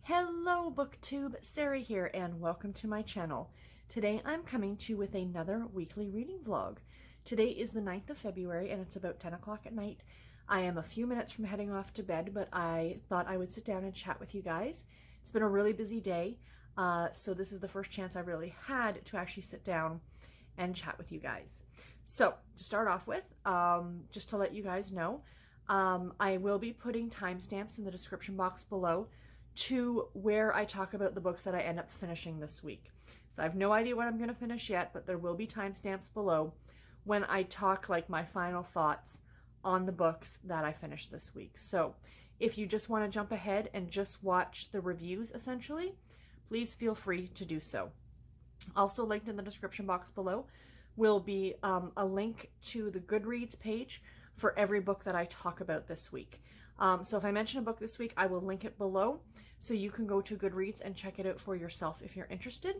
Hello BookTube, Sarah here and welcome to my channel. Today I'm coming to you with another weekly reading vlog. Today is the 9th of February and it's about 10 o'clock at night. I am a few minutes from heading off to bed, but I thought I would sit down and chat with you guys. It's been a really busy day, so this is the first chance I really had to actually sit down and chat with you guys. So to start off with, just to let you guys know, I will be putting timestamps in the description box below to where I talk about the books that I end up finishing this week. So I have no idea what I'm going to finish yet, but there will be timestamps below when I talk like my final thoughts on the books that I finished this week. So if you just want to jump ahead and just watch the reviews essentially, please feel free to do so. Also linked in the description box below will be a link to the Goodreads page for every book that I talk about this week. So if I mention a book this week, I will link it below so you can go to Goodreads and check it out for yourself if you're interested.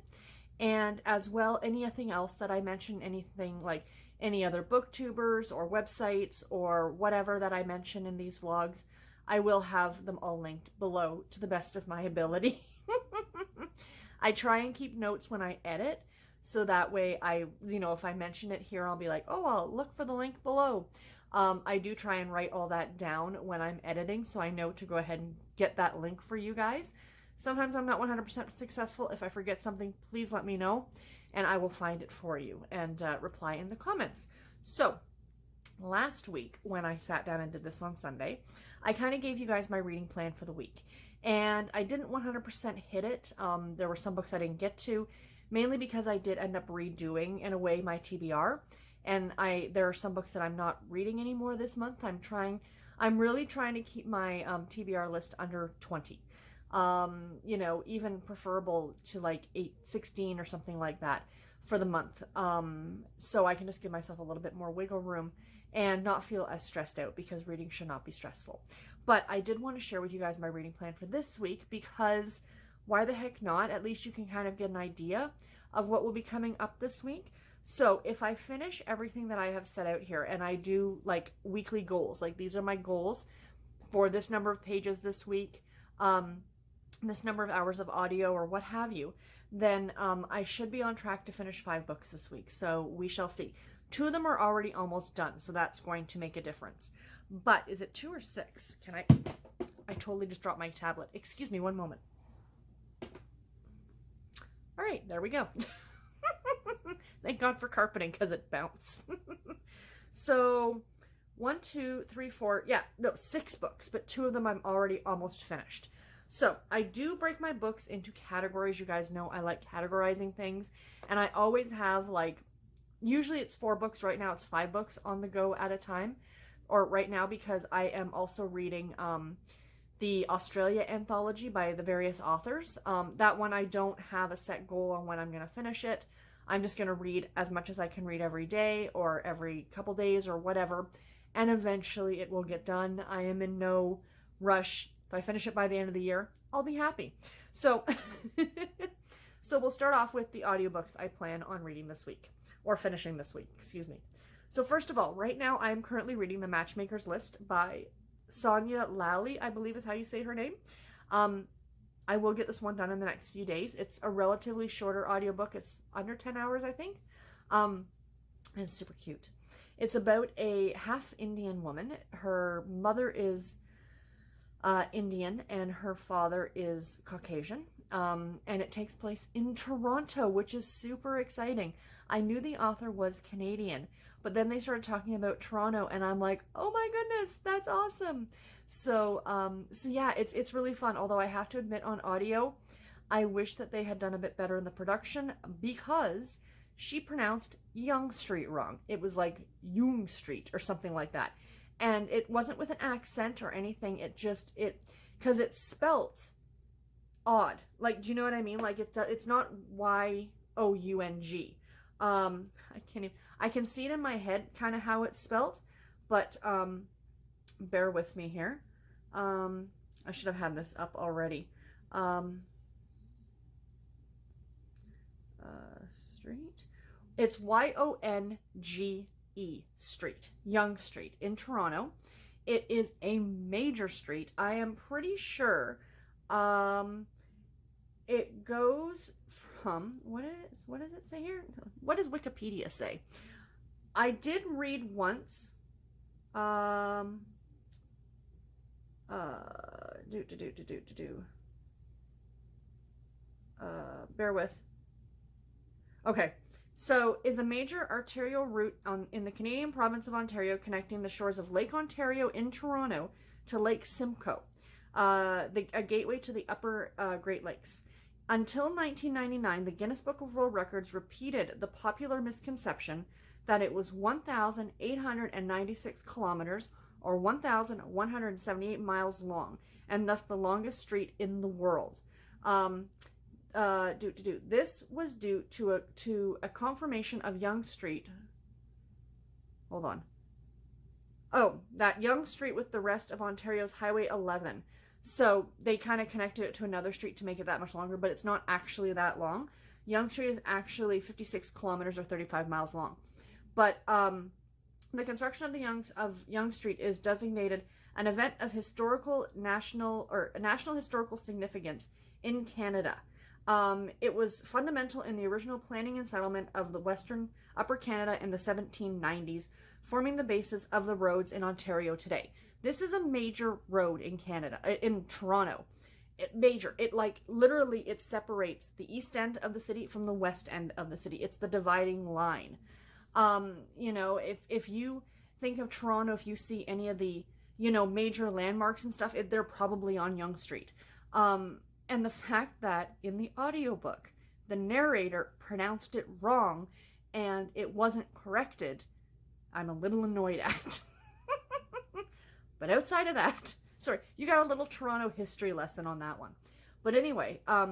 And as well, anything else that I mention, anything like any other booktubers or websites or whatever that I mention in these vlogs, I will have them all linked below to the best of my ability. I try and keep notes when I edit, so that way if I mention it here, I'll be like, oh, I'll look for the link below. I do try and write all that down when I'm editing, so I know to go ahead and get that link for you guys. Sometimes I'm not 100% successful. If I forget something, please let me know, and I will find it for you and reply in the comments. So, last week, when I sat down and did this on Sunday, I kind of gave you guys my reading plan for the week. And I didn't 100% hit it. There were some books I didn't get to, mainly because I did end up redoing, in a way, my TBR. And there are some books that I'm not reading anymore this month. I'm really trying to keep my TBR list under 20. Even preferable to like 16 or something like that for the month. So I can just give myself a little bit more wiggle room and not feel as stressed out, because reading should not be stressful. But I did want to share with you guys my reading plan for this week, because why the heck not? At least you can kind of get an idea of what will be coming up this week. So if I finish everything that I have set out here, and I do like weekly goals, like these are my goals for this number of pages this week, this number of hours of audio or what have you, then I should be on track to finish 5 books this week. So we shall see. 2 of them are already almost done, so that's going to make a difference. But is it 2 or 6? I totally just dropped my tablet. Excuse me, one moment. All right, there we go. Thank God for carpeting, because it bounced. So 1, 2, 3, 4, 6 books, but 2 of them I'm already almost finished. So I do break my books into categories. You guys know I like categorizing things, and I always have usually it's 4 books. Right now it's 5 books on the go at a time, or right now, because I am also reading the Australia anthology by the various authors. That one I don't have a set goal on when I'm going to finish it. I'm just going to read as much as I can read every day or every couple days or whatever, and eventually it will get done. I am in no rush. If I finish it by the end of the year, I'll be happy. So, so we'll start off with the audiobooks I plan on reading this week, or finishing this week, excuse me. So first of all, right now I am currently reading The Matchmaker's List by Sonia Lally, I believe is how you say her name. I will get this one done in the next few days. It's a relatively shorter audiobook. It's under 10 hours, I think. And it's super cute. It's about a half Indian woman. Her mother is Indian and her father is Caucasian. And it takes place in Toronto, which is super exciting. I knew the author was Canadian, but then they started talking about Toronto, and I'm like, oh my goodness, that's awesome. So yeah, it's really fun. Although I have to admit, on audio, I wish that they had done a bit better in the production, because she pronounced Yonge Street wrong. It was like Yonge Street or something like that. And it wasn't with an accent or anything. Because it's spelt odd. Like, do you know what I mean? Like, it's not Y-O-U-N-G. I can see it in my head kind of how it's spelt, but bear with me here. I should have had this up already. Street. It's Y-O-N-G-E Street, Yonge Street in Toronto. It is a major street. I am pretty sure it goes from, what does it say here? What does Wikipedia say? I did read once, bear with. Okay, so is a major arterial route in the Canadian province of Ontario, connecting the shores of Lake Ontario in Toronto to Lake Simcoe, a gateway to the upper Great Lakes. Until 1999, the Guinness Book of World Records repeated the popular misconception that it was 1,896 kilometers or 1,178 miles long, and thus the longest street in the world. This was due to a confirmation of Yonge Street. Hold on. Oh, that Yonge Street with the rest of Ontario's Highway 11. So they kind of connected it to another street to make it that much longer, but it's not actually that long. Yonge Street is actually 56 kilometers or 35 miles long. But the construction of Yonge Street is designated an event of national historical significance in Canada. It was fundamental in the original planning and settlement of the Western Upper Canada in the 1790s, forming the basis of the roads in Ontario today. This is a major road in Canada, in Toronto. Literally it separates the east end of the city from the west end of the city. It's the dividing line. If you think of Toronto, if you see any of the, major landmarks and stuff, they're probably on Yonge Street. And the fact that in the audiobook, the narrator pronounced it wrong and it wasn't corrected, I'm a little annoyed at. But outside of that, sorry, you got a little Toronto history lesson on that one. But anyway, I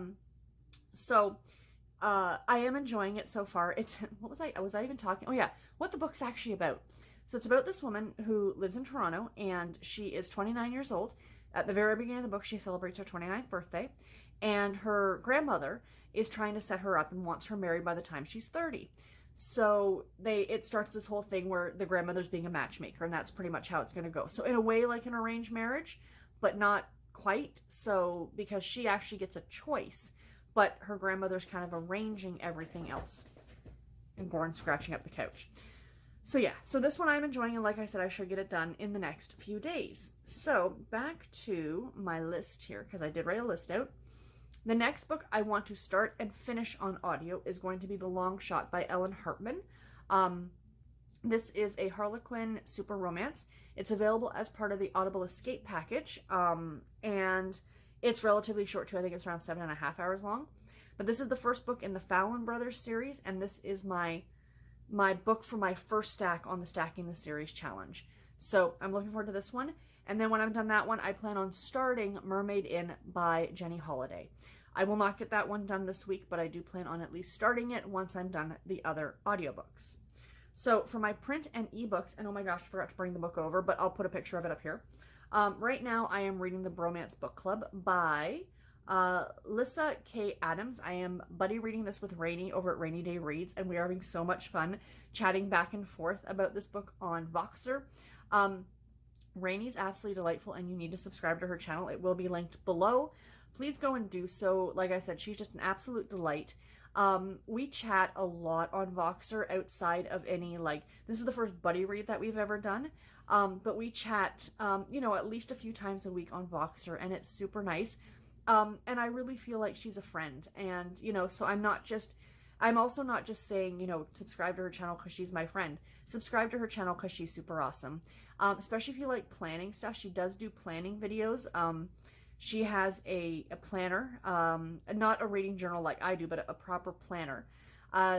am enjoying it so far. Was I even talking? Oh yeah, what the book's actually about. So it's about this woman who lives in Toronto, and she is 29 years old. At the very beginning of the book, she celebrates her 29th birthday, and her grandmother is trying to set her up and wants her married by the time she's 30. So it starts this whole thing where the grandmother's being a matchmaker, and that's pretty much how it's going to go. So in a way like an arranged marriage, but not quite. So because she actually gets a choice, but her grandmother's kind of arranging everything else. And Goran's scratching up the couch. So yeah, so this one I'm enjoying, and like I said, I should get it done in the next few days. So back to my list here, because I did write a list out. The next book I want to start and finish on audio is going to be The Long Shot by Ellen Hartman. This is a Harlequin super romance. It's available as part of the Audible Escape package, and it's relatively short too. I think it's around 7.5 hours long. But this is the first book in the Fallon Brothers series, and this is my book for my first stack on the Stacking the Series challenge. So I'm looking forward to this one. And then when I'm done that one, I plan on starting Mermaid Inn by Jenny Holiday. I will not get that one done this week, but I do plan on at least starting it once I'm done the other audiobooks. So for my print and ebooks, and oh my gosh, I forgot to bring the book over, but I'll put a picture of it up here. Right now I am reading the Bromance Book Club by Lissa K. Adams. I am buddy reading this with Rainy over at Rainy Day Reads, and we are having so much fun chatting back and forth about this book on Voxer. Rainy's absolutely delightful, and you need to subscribe to her channel. It will be linked below. Please go and do so. Like I said, she's just an absolute delight. We chat a lot on Voxer outside of any, this is the first buddy read that we've ever done. But we chat, at least a few times a week on Voxer, and it's super nice. And I really feel like she's a friend. And, so I'm also not just saying, subscribe to her channel because she's my friend. Subscribe to her channel because she's super awesome. Especially if you like planning stuff. She does do planning videos. She has a planner, not a reading journal like I do, but a proper planner.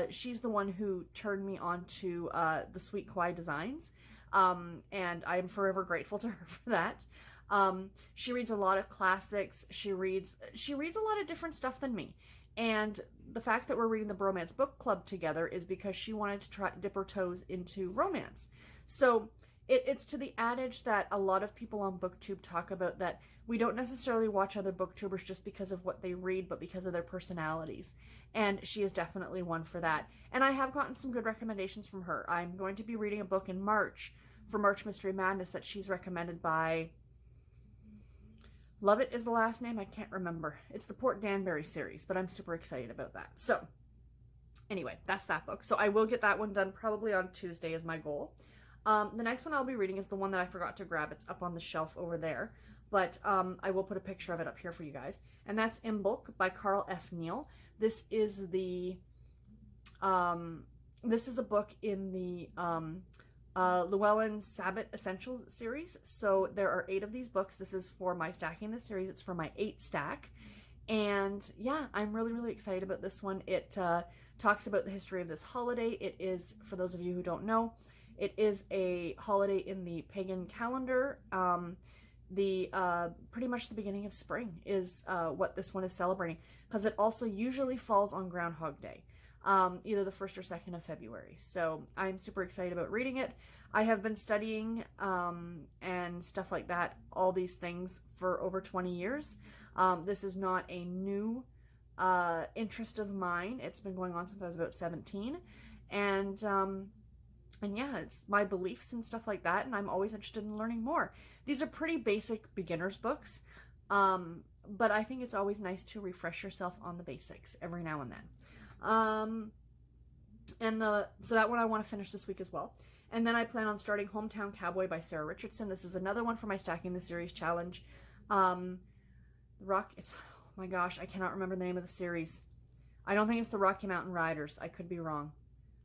She's the one who turned me on to the Sweet Kawaii designs, and I'm forever grateful to her for that. She reads a lot of classics. She reads a lot of different stuff than me, and the fact that we're reading the Bromance Book Club together is because she wanted to dip her toes into romance. So it's to the adage that a lot of people on BookTube talk about, that we don't necessarily watch other booktubers just because of what they read, but because of their personalities. And she is definitely one for that. And I have gotten some good recommendations from her. I'm going to be reading a book in March for March Mystery Madness that she's recommended by Lovett is the last name. I can't remember. It's the Port Danbury series, but I'm super excited about that. So anyway, that's that book. So I will get that one done probably on Tuesday is my goal. The next one I'll be reading is the one that I forgot to grab. It's up on the shelf over there, but I will put a picture of it up here for you guys. And that's Imbolc by Carl F. Neal. This is the this is a book in the Llewellyn Sabbath Essentials series. So there are 8 of these books. This is for my stacking the series. It's for my 8 stack. And yeah, I'm really, really excited about this one. It talks about the history of this holiday. It is, for those of you who don't know, it is a holiday in the pagan calendar. Pretty much the beginning of spring is what this one is celebrating, because it also usually falls on Groundhog Day, either the 1st or 2nd of February. So I'm super excited about reading it. I have been studying and stuff like that, all these things for over 20 years. This is not a new interest of mine. It's been going on since I was about 17. And yeah, it's my beliefs and stuff like that, and I'm always interested in learning more. These are pretty basic beginner's books, but I think it's always nice to refresh yourself on the basics every now and then. So that one I want to finish this week as well. And then I plan on starting Hometown Cowboy by Sarah Richardson. This is another one for my Stacking the Series challenge. Oh my gosh, I cannot remember the name of the series. I don't think it's the Rocky Mountain Riders. I could be wrong.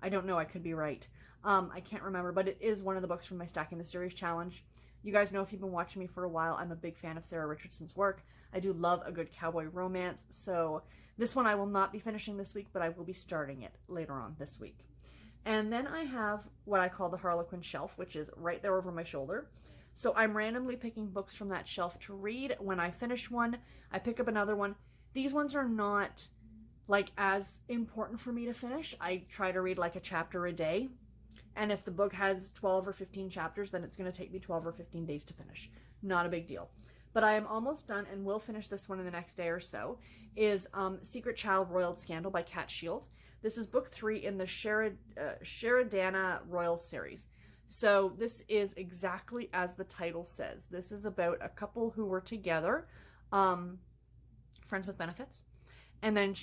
I don't know. I could be right. I can't remember, but it is one of the books from my Stacking the Series challenge. You guys know, if you've been watching me for a while, I'm a big fan of Sarah Richardson's work. I do love a good cowboy romance. So this one I will not be finishing this week, but I will be starting it later on this week. And then I have what I call the Harlequin shelf, which is right there over my shoulder. So I'm randomly picking books from that shelf to read. When I finish one, I pick up another one. These ones are not like as important for me to finish. I try to read like a chapter a day. And if the book has 12 or 15 chapters, then it's going to take me 12 or 15 days to finish. Not a big deal. But I am almost done, and will finish this one in the next day or so, is Secret Child Royal Scandal by Cat Shield. This is book 3 in the Sheridana Royal series. So this is exactly as the title says. This is about a couple who were together, friends with benefits, and then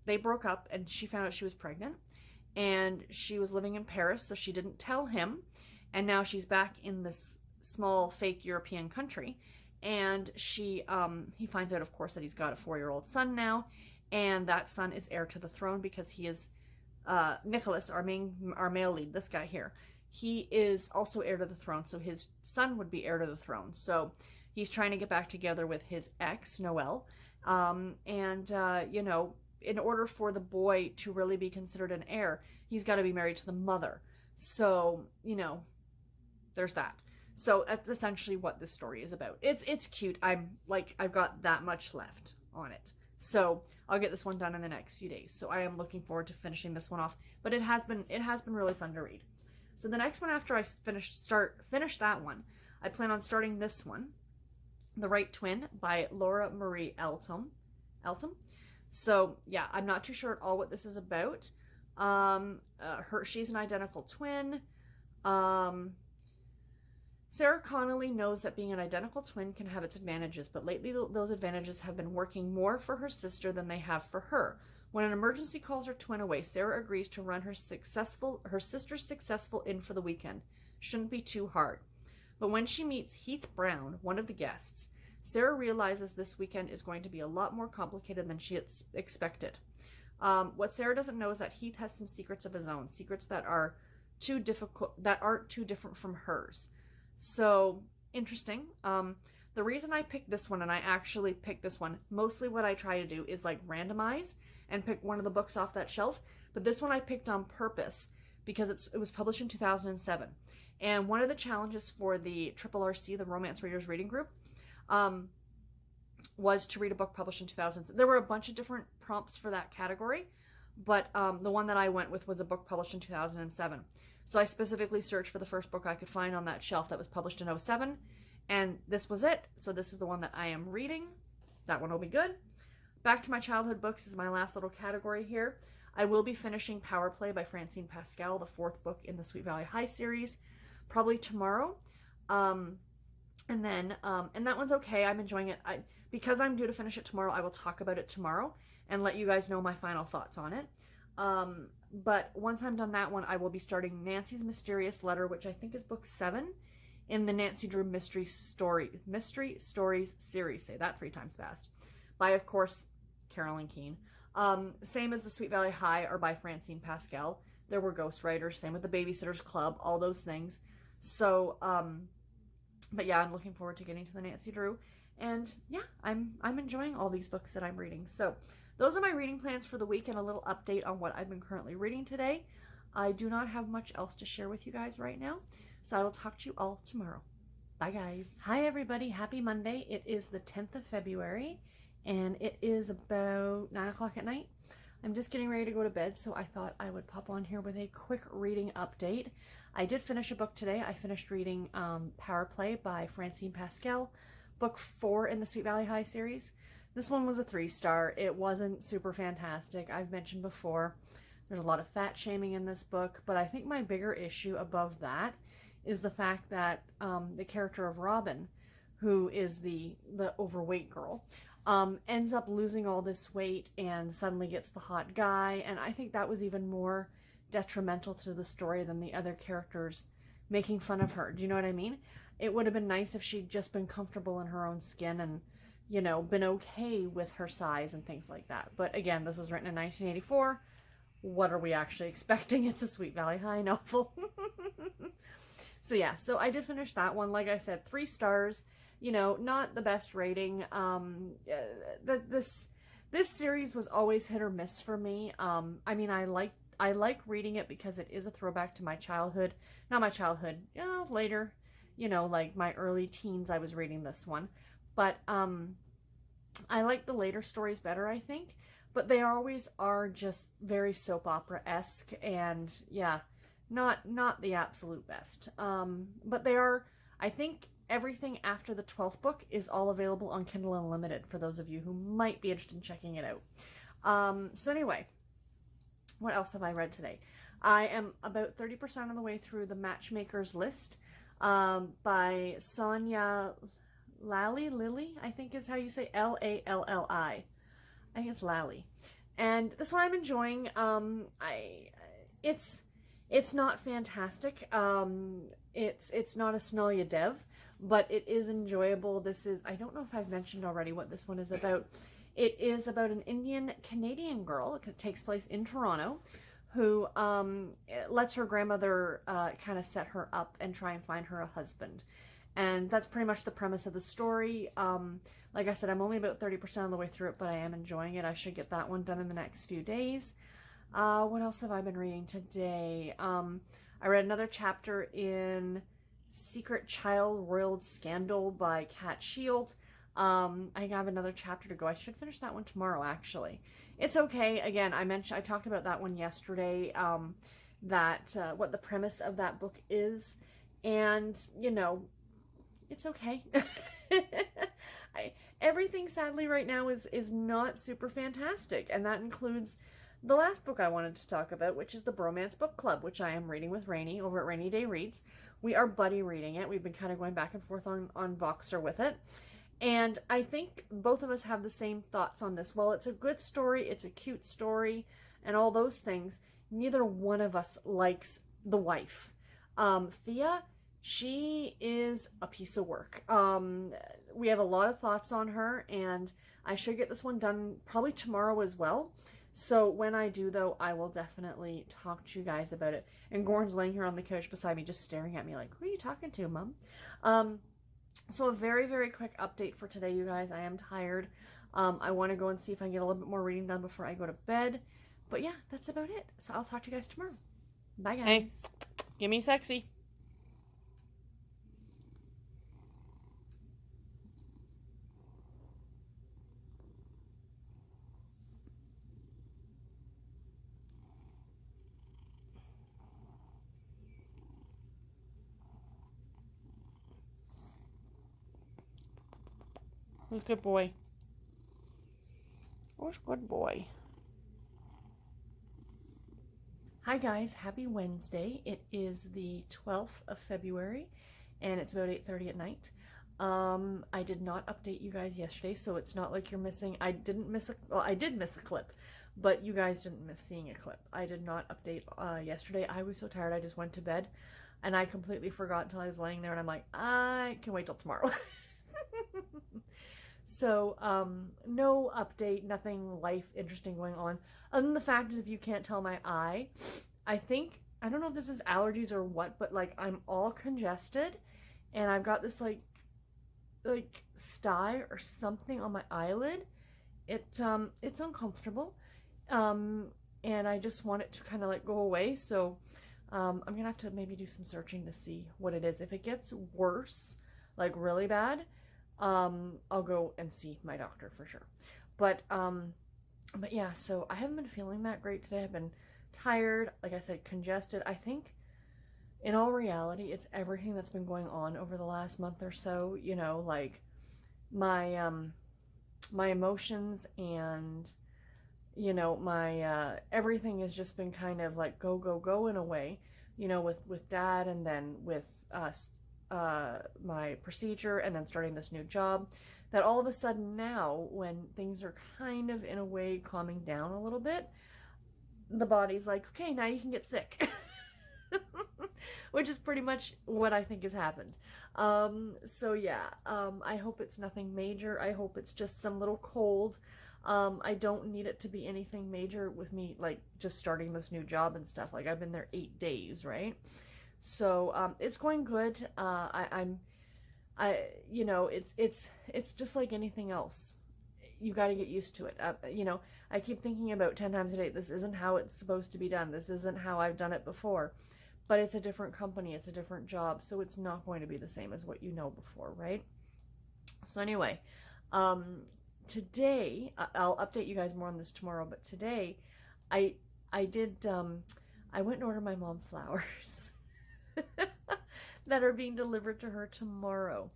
they broke up, and she found out she was pregnant, and she was living in Paris, so she didn't tell him, and now she's back in this small fake European country, and he finds out, of course, that he's got a 4-year-old son now, and that son is heir to the throne because he is Nicholas, our male lead, this guy here. He is also heir to the throne, so his son would be heir to the throne. So he's trying to get back together with his ex, Noelle, you know, in order for the boy to really be considered an heir, he's got to be married to the mother. So, you know, there's that. So that's essentially what this story is about. It's cute. I've got that much left on it. So I'll get this one done in the next few days. So I am looking forward to finishing this one off. But it has been really fun to read. So the next one after I finish that one, I plan on starting this one, The Right Twin by Laura Marie Eltom. So yeah, I'm not too sure at all what this is about. She's an identical twin. Sarah Connolly knows that being an identical twin can have its advantages, but lately those advantages have been working more for her sister than they have for her. When an emergency calls her twin away, Sarah agrees to run her sister's successful inn for the weekend. Shouldn't be too hard. But when she meets Heath Brown, one of the guests, Sarah realizes this weekend is going to be a lot more complicated than she had expected. What Sarah doesn't know is that Heath has some secrets of his own, secrets that aren't too different from hers. So interesting. The reason I picked this one, and I actually picked this one, mostly what I try to do is like randomize and pick one of the books off that shelf. But this one I picked on purpose because it was published in 2007. And one of the challenges for the RRC, the Romance Readers Reading Group, was to read a book published in 2000. There were a bunch of different prompts for that category, but the one that I went with was a book published in 2007. So I specifically searched for the first book I could find on that shelf that was published in 2007, and this was it. So this is the one that I am reading. That one will be good. Back to my childhood books is my last little category here. I will be finishing Power Play by Francine Pascal, the 4th book in the Sweet Valley High series, probably tomorrow. And then, and that one's okay. I'm enjoying it. Because I'm due to finish it tomorrow, I will talk about it tomorrow and let you guys know my final thoughts on it. But once I'm done that one, I will be starting Nancy's Mysterious Letter, which I think is book 7 in the Nancy Drew Mystery Stories series. Say that 3 times fast. By, of course, Carolyn Keene. Same as the Sweet Valley High are by Francine Pascal. There were ghostwriters. Same with the Babysitter's Club. All those things. So, but yeah, I'm looking forward to getting to the Nancy Drew. And yeah, I'm enjoying all these books that I'm reading. So those are my reading plans for the week and a little update on what I've been currently reading today. I do not have much else to share with you guys right now. So I will talk to you all tomorrow. Bye, guys. Hi, everybody. Happy Monday. It is the 10th of February, and it is about 9 o'clock at night. I'm just getting ready to go to bed, so I thought I would pop on here with a quick reading update. I did finish a book today. I finished reading Power Play by Francine Pascal, book 4 in the Sweet Valley High series. This one was a 3-star. It wasn't super fantastic. I've mentioned before, there's a lot of fat shaming in this book, but I think my bigger issue above that is the fact that the character of Robin, who is the overweight girl, ends up losing all this weight and suddenly gets the hot guy. And I think that was even more detrimental to the story than the other characters making fun of her. Do you know what I mean? It would have been nice if she'd just been comfortable in her own skin and, you know, been okay with her size and things like that. But again, this was written in 1984. What are we actually expecting? It's a Sweet Valley High novel. So yeah, so I did finish that one. Like I said, 3 stars. You know, not the best rating. This series was always hit or miss for me. I mean, I like reading it because it is a throwback to my childhood. Not my childhood, later, you know, like my early teens, I was reading this one. But I like the later stories better, I think. But they always are just very soap opera-esque, and yeah, not the absolute best. But they are, I think, everything after the 12th book is all available on Kindle Unlimited for those of you who might be interested in checking it out. So anyway, what else have I read today? I am about 30% of the way through the Matchmaker's List by Sonia Lally, I think is how you say Lalli. I think it's Lally. And this one I'm enjoying. It's not fantastic. It's not a Snolia Dev, but it is enjoyable. This is, I don't know if I've mentioned already what this one is about. It is about an Indian-Canadian girl. It takes place in Toronto, who lets her grandmother kind of set her up and try and find her a husband. And that's pretty much the premise of the story. Like I said, I'm only about 30% of the way through it, but I am enjoying it. I should get that one done in the next few days. What else have I been reading today? I read another chapter in Secret Child Roiled Scandal by Kat Shield. I have another chapter to go. I should finish that one tomorrow, actually. It's okay. Again, I talked about that one yesterday, what the premise of that book is. And, you know, it's okay. Everything, sadly, right now is not super fantastic. And that includes the last book I wanted to talk about, which is the Bromance Book Club, which I am reading with Rainy over at Rainy Day Reads. We are buddy reading it. We've been kind of going back and forth on Voxer with it. And I think both of us have the same thoughts on this. Well, it's a good story, it's a cute story, and all those things. Neither one of us likes the wife. Thea, she is a piece of work. We have a lot of thoughts on her, and I should get this one done probably tomorrow as well. So when I do, though, I will definitely talk to you guys about it. And Gordon's laying here on the couch beside me just staring at me like, who are you talking to, Mom? So a very, very quick update for today, you guys. I am tired. I want to go and see if I can get a little bit more reading done before I go to bed. But yeah, that's about it. So I'll talk to you guys tomorrow. Bye, guys. Hey, give me sexy. Who's good boy? Who's good boy? Hi guys, happy Wednesday. It is the 12th of February and it's about 8:30 at night. I did not update you guys yesterday, so it's not like you're missing. I didn't miss a, well, I did miss a clip, but you guys didn't miss seeing a clip. I did not update yesterday. I was so tired, I just went to bed, and I completely forgot until I was laying there, and I'm like, I can wait till tomorrow. So, no update, nothing life interesting going on. Other than the fact is, if you can't tell my eye, I think, I don't know if this is allergies or what, but like I'm all congested, and I've got this like sty or something on my eyelid. It's uncomfortable, and I just want it to kind of like go away. So I'm gonna have to maybe do some searching to see what it is. If it gets worse, like really bad, I'll go and see my doctor for sure. But yeah, so I haven't been feeling that great today. I've been tired, like I said, congested. I think in all reality, it's everything that's been going on over the last month or so, you know, like my my emotions and, you know, my everything has just been kind of like go go go in a way, you know, with Dad, and then with my procedure, and then starting this new job, that all of a sudden now, when things are kind of in a way calming down a little bit, the body's like, okay, now you can get sick. Which is pretty much what I think has happened. So yeah, I hope it's nothing major. I hope it's just some little cold. I don't need it to be anything major with me, like just starting this new job and stuff. Like I've been there 8 days, right? So it's going good. You know, it's just like anything else. You got to get used to it. You know, I keep thinking about 10 times a day, this isn't how it's supposed to be done. This isn't how I've done it before. But it's a different company, it's a different job, so it's not going to be the same as what you know before, right? So anyway, today, I'll update you guys more on this tomorrow, but today, I went and ordered my mom flowers that are being delivered to her tomorrow.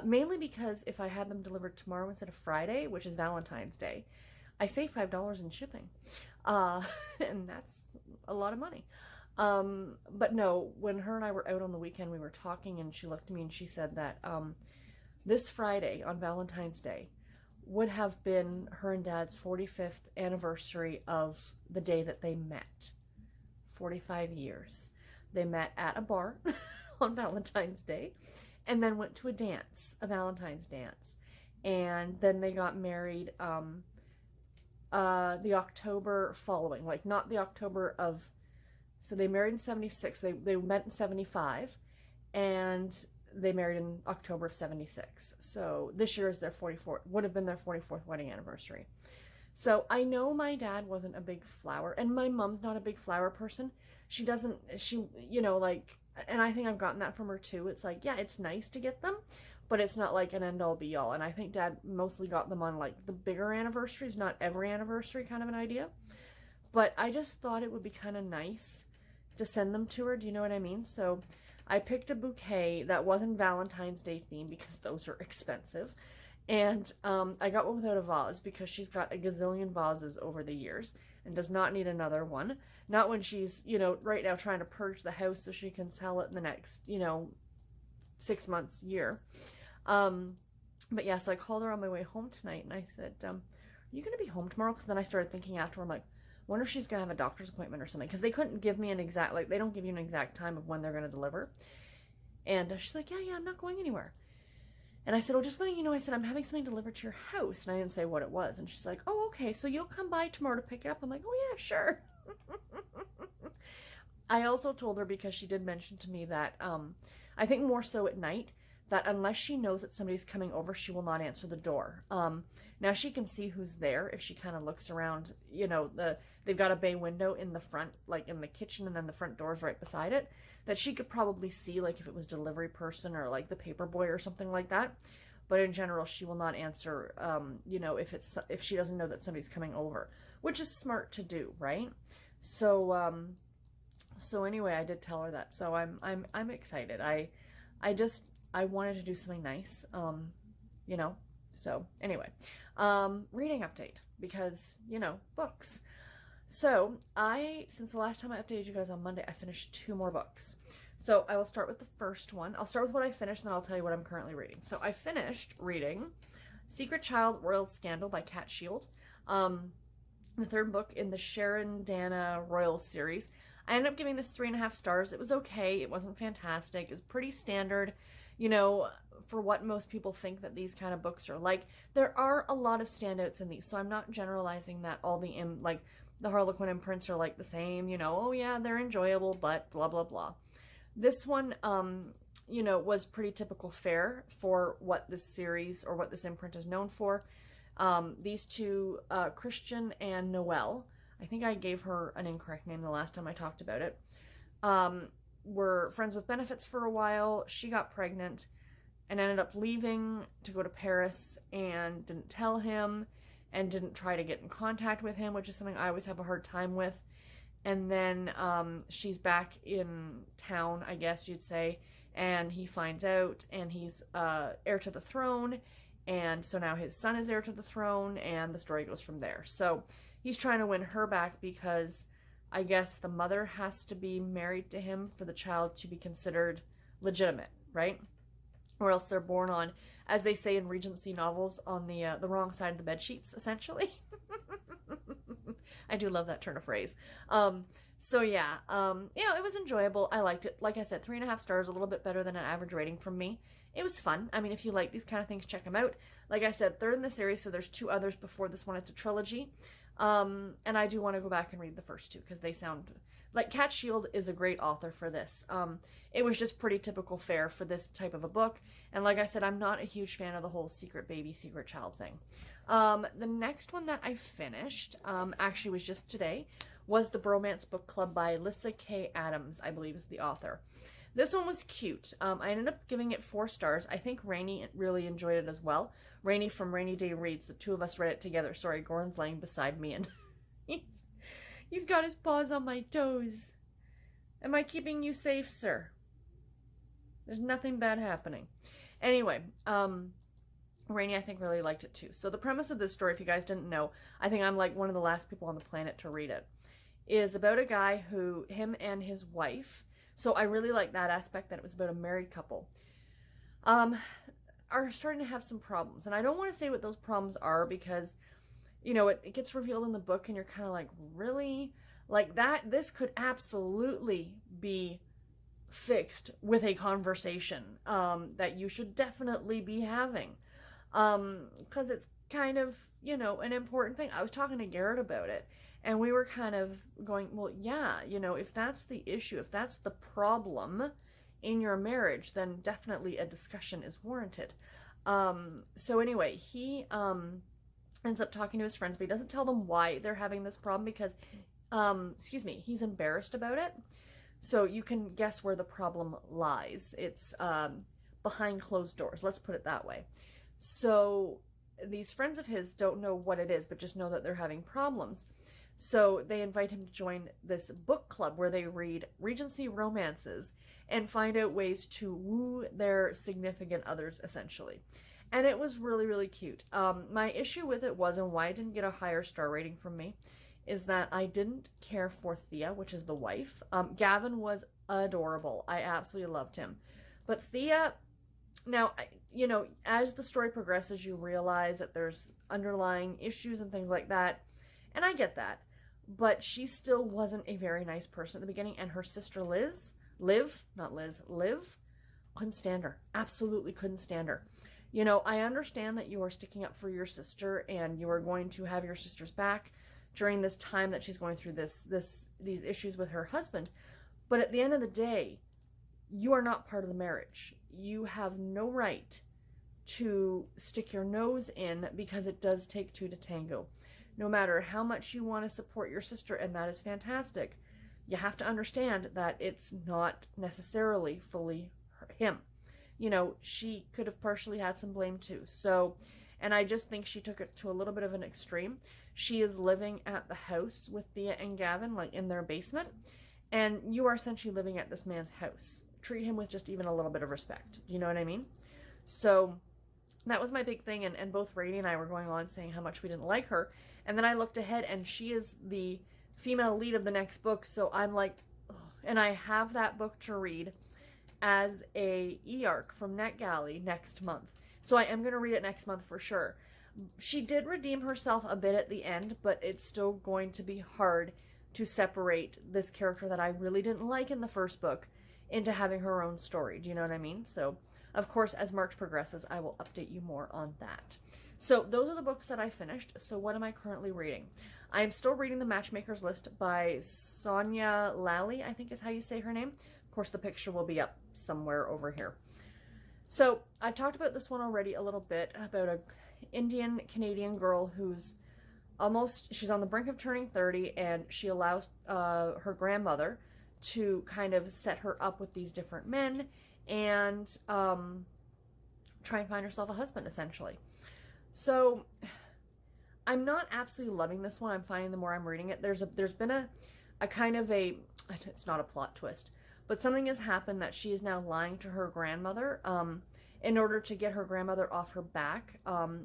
Mainly because if I had them delivered tomorrow instead of Friday, which is Valentine's Day, I save $5 in shipping. And that's a lot of money. But no, when her and I were out on the weekend, we were talking, and she looked at me and she said that this Friday on Valentine's Day would have been her and Dad's 45th anniversary of the day that they met. 45 years. They met at a bar on Valentine's Day, and then went to a dance, a Valentine's dance. And then they got married the October following, like not the October of, so they married in 76, they met in 75, and they married in October of 76. So this year is their 44th, would have been their 44th wedding anniversary. So I know my dad wasn't a big flower, and my mom's not a big flower person. She doesn't, you know, like, and I think I've gotten that from her too. It's like, yeah, it's nice to get them, but it's not like an end-all be-all. And I think Dad mostly got them on like the bigger anniversaries, not every anniversary kind of an idea. But I just thought it would be kind of nice to send them to her. Do you know what I mean? So I picked a bouquet that wasn't Valentine's Day themed because those are expensive. And I got one without a vase because she's got a gazillion vases over the years and does not need another one. Not when she's, you know, right now trying to purge the house so she can sell it in the next, you know, 6 months, year. But yeah, so I called her on my way home tonight, and I said, are you going to be home tomorrow? Because then I started thinking after, I'm like, wonder if she's going to have a doctor's appointment or something. Because they couldn't give me an exact, like, they don't give you an exact time of when they're going to deliver. And she's like, yeah, I'm not going anywhere. And I said, well, just letting you know, I said, I'm having something delivered to your house. And I didn't say what it was. And she's like, oh, okay, so you'll come by tomorrow to pick it up? I'm like, oh, yeah, sure. I also told her, because she did mention to me that, I think more so at night, that unless she knows that somebody's coming over, she will not answer the door. Now she can see who's there if she kind of looks around, you know, they've got a bay window in the front, like in the kitchen, and then the front door's right beside it, that she could probably see, like if it was delivery person or like the paper boy or something like that. But in general, she will not answer, you know, if she doesn't know that somebody's coming over, which is smart to do, right? So, so anyway, I did tell her that. So I'm excited. I wanted to do something nice, you know. So anyway, reading update, because, you know, books. So since the last time I updated you guys on Monday, I finished 2 more books. So I will start with the first one. I'll start with what I finished, and then I'll tell you what I'm currently reading. So I finished reading Secret Child Royal Scandal by Cat Shield, the 3rd book in the Sharon Dana Royal series. I ended up giving this 3.5 stars. It was okay. It wasn't fantastic. It was pretty standard, you know, for what most people think that these kind of books are like. There are a lot of standouts in these, so I'm not generalizing that all the the Harlequin imprints are like the same, you know, oh yeah, they're enjoyable, but blah blah blah. This one, you know, was pretty typical fare for what this series or what this imprint is known for. These two, Christian and Noelle, I think I gave her an incorrect name the last time I talked about it, were friends with benefits for a while. She got pregnant and ended up leaving to go to Paris and didn't tell him and didn't try to get in contact with him, which is something I always have a hard time with. And then she's back in town, I guess you'd say, and he finds out, and he's heir to the throne, and so now his son is heir to the throne, and the story goes from there. So he's trying to win her back because I guess the mother has to be married to him for the child to be considered legitimate, right? Or else they're born on, as they say in Regency novels, on the wrong side of the bed sheets, essentially. I do love that turn of phrase. So yeah, it was enjoyable. I liked it. Like I said, 3.5 stars, a little bit better than an average rating from me. It was fun. I mean, if you like these kind of things, check them out. Like I said, 3rd in the series, so there's 2 others before this one. It's a trilogy. And I do want to go back and read the first 2 because they sound like Cat Shield is a great author for this. It was just pretty typical fare for this type of a book. And like I said, I'm not a huge fan of the whole secret baby, secret child thing. The next one that I finished, actually was just today, was the Bromance Book Club by Lyssa K. Adams, I believe is the author. This one was cute. I ended up giving it 4 stars. I think Rainey really enjoyed it as well. Rainey from Rainy Day Reads, the 2 of us read it together. Sorry, Gordon's laying beside me and he's got his paws on my toes. Am I keeping you safe, sir? There's nothing bad happening. Anyway, Rainey, I think, really liked it too. So the premise of this story, if you guys didn't know, I think I'm like one of the last people on the planet to read it, is about a guy who, him and his wife, so I really like that aspect, that it was about a married couple, are starting to have some problems. And I don't want to say what those problems are because, you know, it gets revealed in the book and you're kind of like, really? Like that, this could absolutely be fixed with a conversation that you should definitely be having. Because it's kind of, you know, an important thing. I was talking to Garrett about it, and we were kind of going, well, yeah, you know, if that's the issue, if that's the problem in your marriage, then definitely a discussion is warranted. So anyway, he ends up talking to his friends, but he doesn't tell them why they're having this problem because, he's embarrassed about it. So you can guess where the problem lies. It's behind closed doors. Let's put it that way. So these friends of his don't know what it is, but just know that they're having problems. So they invite him to join this book club where they read Regency romances and find out ways to woo their significant others, essentially. And it was really, really cute. My issue with it was, and why it didn't get a higher star rating from me, is that I didn't care for Thea, which is the wife. Gavin was adorable. I absolutely loved him. But Thea, now, you know, as the story progresses, you realize that there's underlying issues and things like that. And I get that. But she still wasn't a very nice person at the beginning. And her sister Liv, couldn't stand her. Absolutely couldn't stand her. You know, I understand that you are sticking up for your sister and you are going to have your sister's back during this time that she's going through these issues with her husband. But at the end of the day, you are not part of the marriage. You have no right to stick your nose in because it does take 2 to tango. No matter how much you want to support your sister, and that is fantastic, you have to understand that it's not necessarily fully him. You know, she could have partially had some blame too. So, and I just think she took it to a little bit of an extreme. She is living at the house with Thea and Gavin, like in their basement, and you are essentially living at this man's house. Treat him with just even a little bit of respect. Do you know what I mean? So that was my big thing, and both Brady and I were going on saying how much we didn't like her, and then I looked ahead, and she is the female lead of the next book. So I'm like, ugh. And I have that book to read as a e-arc from NetGalley next month. So I am going to read it next month for sure. She did redeem herself a bit at the end, but it's still going to be hard to separate this character that I really didn't like in the first book into having her own story. Do you know what I mean? So, of course, as March progresses, I will update you more on that. So those are the books that I finished. So what am I currently reading? I am still reading The Matchmaker's List by Sonia Lally, I think is how you say her name. Of course, the picture will be up somewhere over here. So I talked about this one already a little bit, about a Indian Canadian girl who's she's on the brink of turning 30, and she allows her grandmother to kind of set her up with these different men and try and find herself a husband, essentially. So I'm not absolutely loving this one. I'm finding the more I'm reading it, there's been a kind of a, it's not a plot twist, but something has happened that she is now lying to her grandmother in order to get her grandmother off her back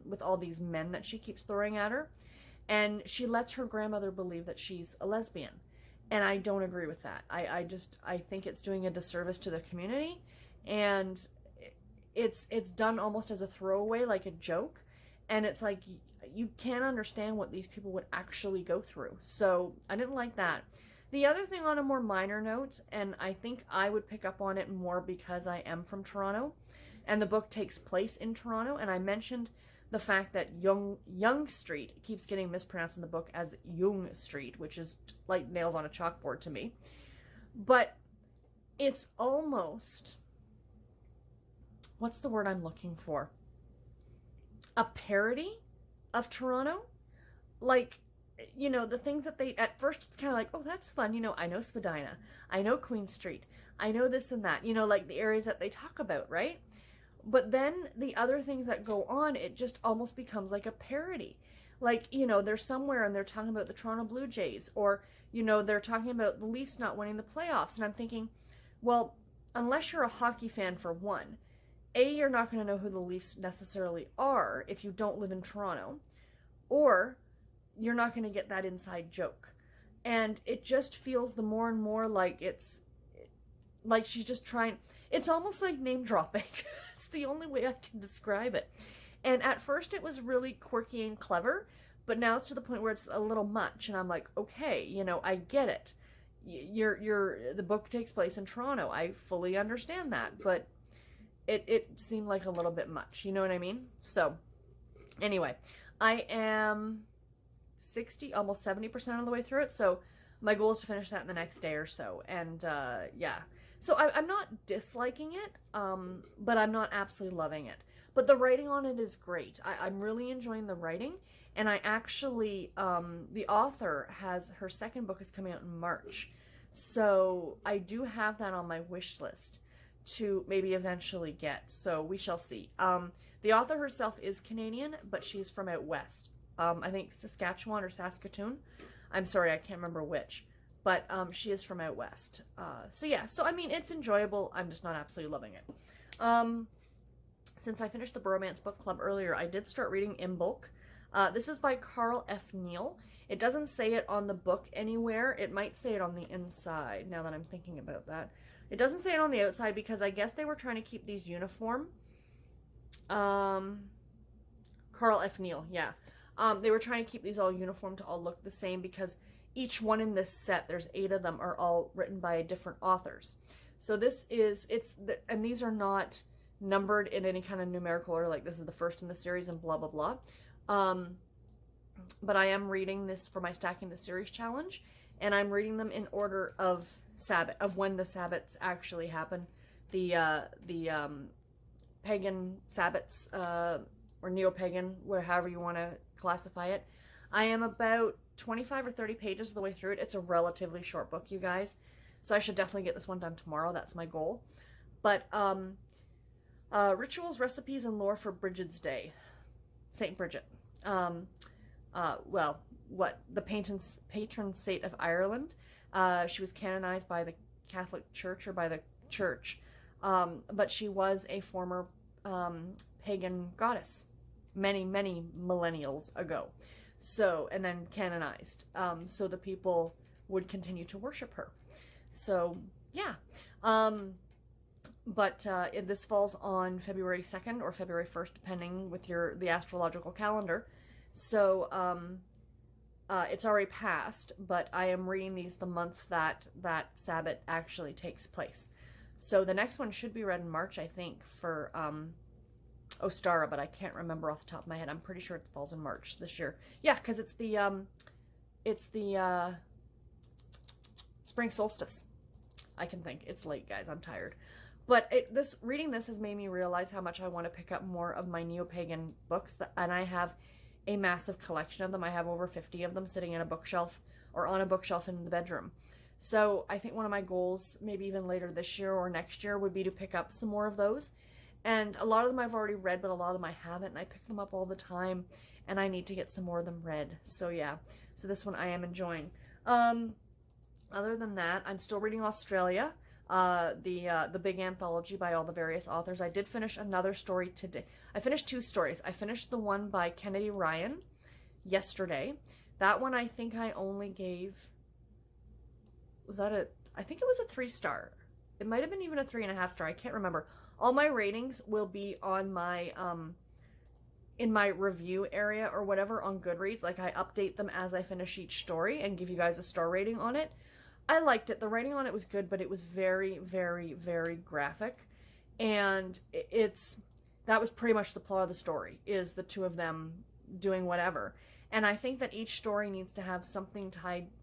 with all these men that she keeps throwing at her. And she lets her grandmother believe that she's a lesbian. And I don't agree with that. I think it's doing a disservice to the community. And it's done almost as a throwaway, like a joke. And it's like, you can't understand what these people would actually go through. So I didn't like that. The other thing, on a more minor note, and I think I would pick up on it more because I am from Toronto, and the book takes place in Toronto, and I mentioned the fact that Young Street keeps getting mispronounced in the book as Young Street, which is like nails on a chalkboard to me. But it's almost, what's the word I'm looking for? A parody of Toronto. Like, you know, the things that they, at first it's kind of like, oh, that's fun. You know, I know Spadina. I know Queen Street. I know this and that. You know, like the areas that they talk about, right? But then the other things that go on, it just almost becomes like a parody. Like, you know, they're somewhere and they're talking about the Toronto Blue Jays, or, you know, they're talking about the Leafs not winning the playoffs. And I'm thinking, well, unless you're a hockey fan, for one, A, you're not going to know who the Leafs necessarily are if you don't live in Toronto, or you're not going to get that inside joke. And it just feels the more and more like it's like she's just trying, it's almost like name dropping. It's the only way I can describe it. And at first it was really quirky and clever, but now it's to the point where it's a little much, and I'm like, okay, you know, I get it. The book takes place in Toronto. I fully understand that, but it seemed like a little bit much, you know what I mean? So anyway, I am 60, almost 70% of the way through it, so my goal is to finish that in the next day or so. And yeah, so I'm not disliking it, but I'm not absolutely loving it. But the writing on it is great. I'm really enjoying the writing, and I actually, the author has, her second book is coming out in March, so I do have that on my wish list to maybe eventually get, so we shall see. The author herself is Canadian, but she's from out west. I think Saskatchewan or Saskatoon. I'm sorry, I can't remember which. But she is from out west. So yeah, so I mean, it's enjoyable. I'm just not absolutely loving it. Since I finished the Bromance book club earlier, I did start reading Imbolc. This is by Carl F. Neal. It doesn't say it on the book anywhere. It might say it on the inside, now that I'm thinking about that. It doesn't say it on the outside because I guess they were trying to keep these uniform. Carl F. Neal, yeah. They were trying to keep these all uniform to all look the same because each one in this set, there's 8 of them, are all written by different authors. So this is, and these are not numbered in any kind of numerical order, like this is the first in the series and blah, blah, blah. But I am reading this for my Stacking the Series challenge, and I'm reading them in order of Sabbath, of when the Sabbats actually happen. The pagan Sabbats, or neo-pagan, however you want to classify it. I am about 25 or 30 pages of the way through it. It's a relatively short book, you guys, so I should definitely get this one done tomorrow. That's my goal. But rituals, recipes, and lore for Bridget's Day. Saint Bridget. Well, the patron saint of Ireland. She was canonized by the Catholic Church, or by the Church, but she was a former pagan goddess many, many millennials ago. So, and then canonized. So the people would continue to worship her. So yeah. This falls on February 2nd or February 1st, depending with the astrological calendar. So it's already passed, but I am reading these the month that Sabbath actually takes place. So the next one should be read in March, I think, for Ostara, but I can't remember off the top of my head. I'm pretty sure it falls in March this year. Yeah, because it's the spring solstice. I can think. It's late, guys. I'm tired. But reading this has made me realize how much I want to pick up more of my neo-pagan books, and I have a massive collection of them. I have over 50 of them sitting in a bookshelf or on a bookshelf in the bedroom. So I think one of my goals, maybe even later this year or next year, would be to pick up some more of those. And a lot of them I've already read, but a lot of them I haven't, and I pick them up all the time, and I need to get some more of them read. So yeah, so this one I am enjoying. Other than that, I'm still reading Australia, the big anthology by all the various authors. I did finish another story today. I finished 2 stories. I finished the one by Kennedy Ryan yesterday. That one I think I only gave, I think it was a 3-star. It might have been even a 3.5 star. I can't remember. All my ratings will be on my, in my review area or whatever on Goodreads. Like, I update them as I finish each story and give you guys a star rating on it. I liked it. The writing on it was good, but it was very, very, very graphic. And that was pretty much the plot of the story, is the 2 of them doing whatever. And I think that each story needs to have something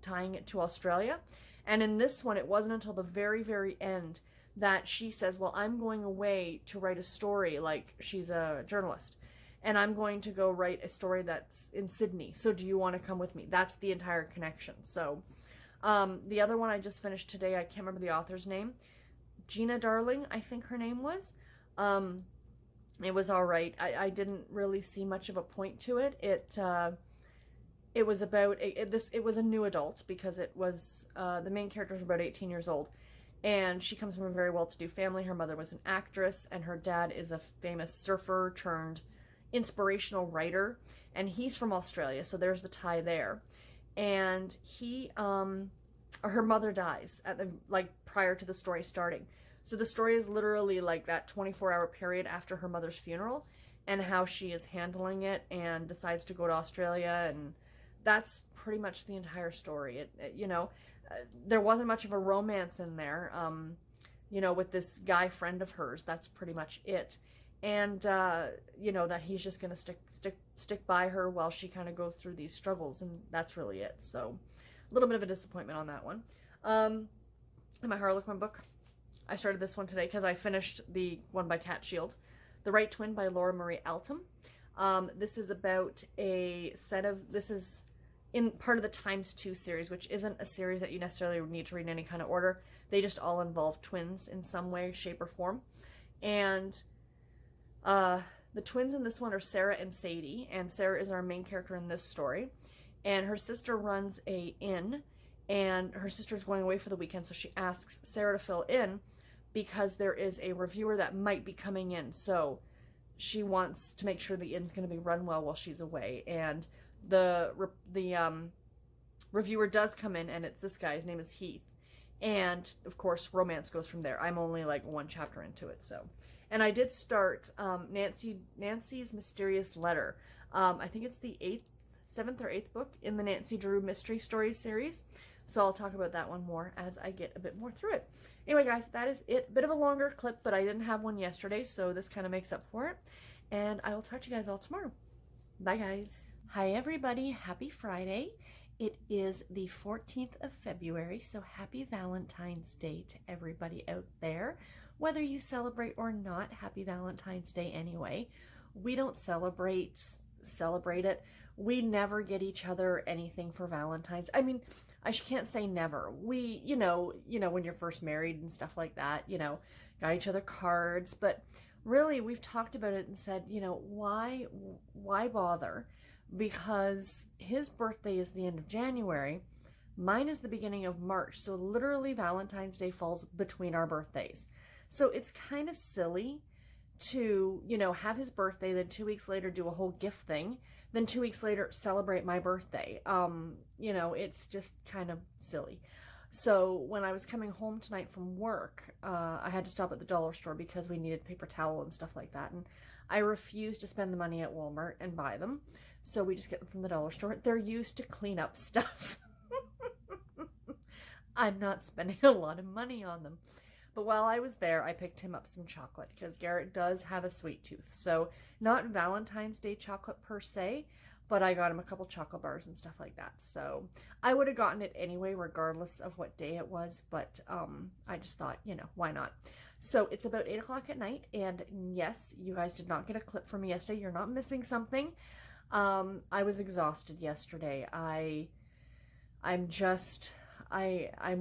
tying it to Australia. And in this one, it wasn't until the very, very end that she says, well, I'm going away to write a story, like she's a journalist, and I'm going to go write a story that's in Sydney. So do you want to come with me? That's the entire connection. So the other one I just finished today, I can't remember the author's name. Gina Darling, I think her name was. It was all right. I didn't really see much of a point to it. It was about it was a new adult, because it was the main character was about 18 years old, and she comes from a very well-to-do family. Her mother was an actress, and her dad is a famous surfer turned inspirational writer, and he's from Australia, so there's the tie there. And her mother dies prior to the story starting. So the story is literally like that 24-hour period after her mother's funeral, and how she is handling it and decides to go to Australia, and that's pretty much the entire story. There wasn't much of a romance in there, with this guy friend of hers. That's pretty much it. And, that he's just going to stick by her while she kind of goes through these struggles, and that's really it. So, a little bit of a disappointment on that one. In my Harlequin book, I started this one today because I finished the one by Cat Shield, The Right Twin by Laura Marie Altum. This is about this is in part of the *2 series, which isn't a series that you necessarily need to read in any kind of order. They just all involve twins in some way, shape, or form. And the twins in this one are Sarah and Sadie, and Sarah is our main character in this story. And her sister runs a inn, and her sister's going away for the weekend, so she asks Sarah to fill in because there is a reviewer that might be coming in. So she wants to make sure the inn's going to be run well while she's away. And the reviewer does come in, and it's this guy. His name is Heath. And, of course, romance goes from there. I'm only, 1 chapter into it, so. And I did start Nancy's Mysterious Letter. I think it's the 7th or 8th book in the Nancy Drew Mystery Stories series. So I'll talk about that one more as I get a bit more through it. Anyway, guys, that is it. Bit of a longer clip, but I didn't have one yesterday, so this kind of makes up for it. And I will talk to you guys all tomorrow. Bye, guys. Hi, everybody. Happy Friday. It is the 14th of February, so happy Valentine's Day to everybody out there. Whether you celebrate or not, happy Valentine's Day anyway. We don't celebrate it. We never get each other anything for Valentine's. I mean, I can't say never. We, when you're first married and stuff like that, got each other cards. But really, we've talked about it and said, why bother? Because his birthday is the end of January. Mine is the beginning of March. So literally Valentine's Day falls between our birthdays. So it's kind of silly to, you know, have his birthday, then 2 weeks later do a whole gift thing, then 2 weeks later celebrate my birthday. You know, it's just kind of silly. So when I was coming home tonight from work, I had to stop at the dollar store because we needed paper towel and stuff like that. And I refused to spend the money at Walmart and buy them. So we just get them from the dollar store. They're used to clean up stuff. I'm not spending a lot of money on them. But while I was there, I picked him up some chocolate because Garrett does have a sweet tooth. So not Valentine's Day chocolate per se, but I got him a couple chocolate bars and stuff like that. So I would have gotten it anyway, regardless of what day it was. But I just thought, you know, why not? So it's about 8 o'clock at night. And yes, you guys did not get a clip from me yesterday. You're not missing something. I was exhausted yesterday. I'm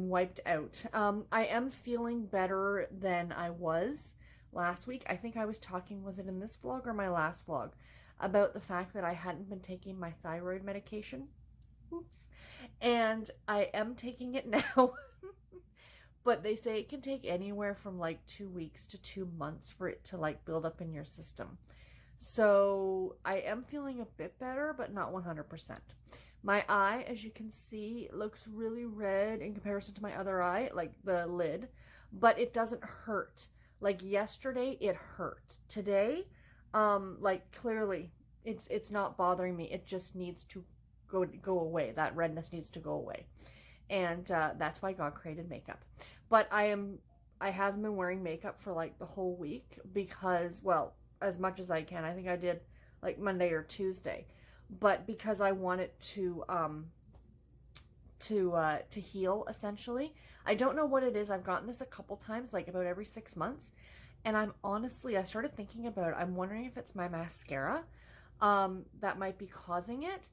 wiped out. I am feeling better than I was last week. I think I was talking, was it in this vlog or my last vlog, about the fact that I hadn't been taking my thyroid medication. Oops. And I am taking it now. But they say it can take anywhere from like 2 weeks to 2 months for it to like build up in your system. So I am feeling a bit better, but not 100%. My eye, as you can see, looks really red in comparison to my other eye, like the lid, but it doesn't hurt. Like yesterday, it hurt. Today, like clearly, it's not bothering me. It just needs to go away. That redness needs to go away, and that's why God created makeup. But I haven't been wearing makeup for like the whole week because, well, as much as I can. I think I did like Monday or Tuesday. But because I want it to heal, essentially. I don't know what it is. I've gotten this a couple times, like about every 6 months. And I started thinking about it. I'm wondering if it's my mascara that might be causing it.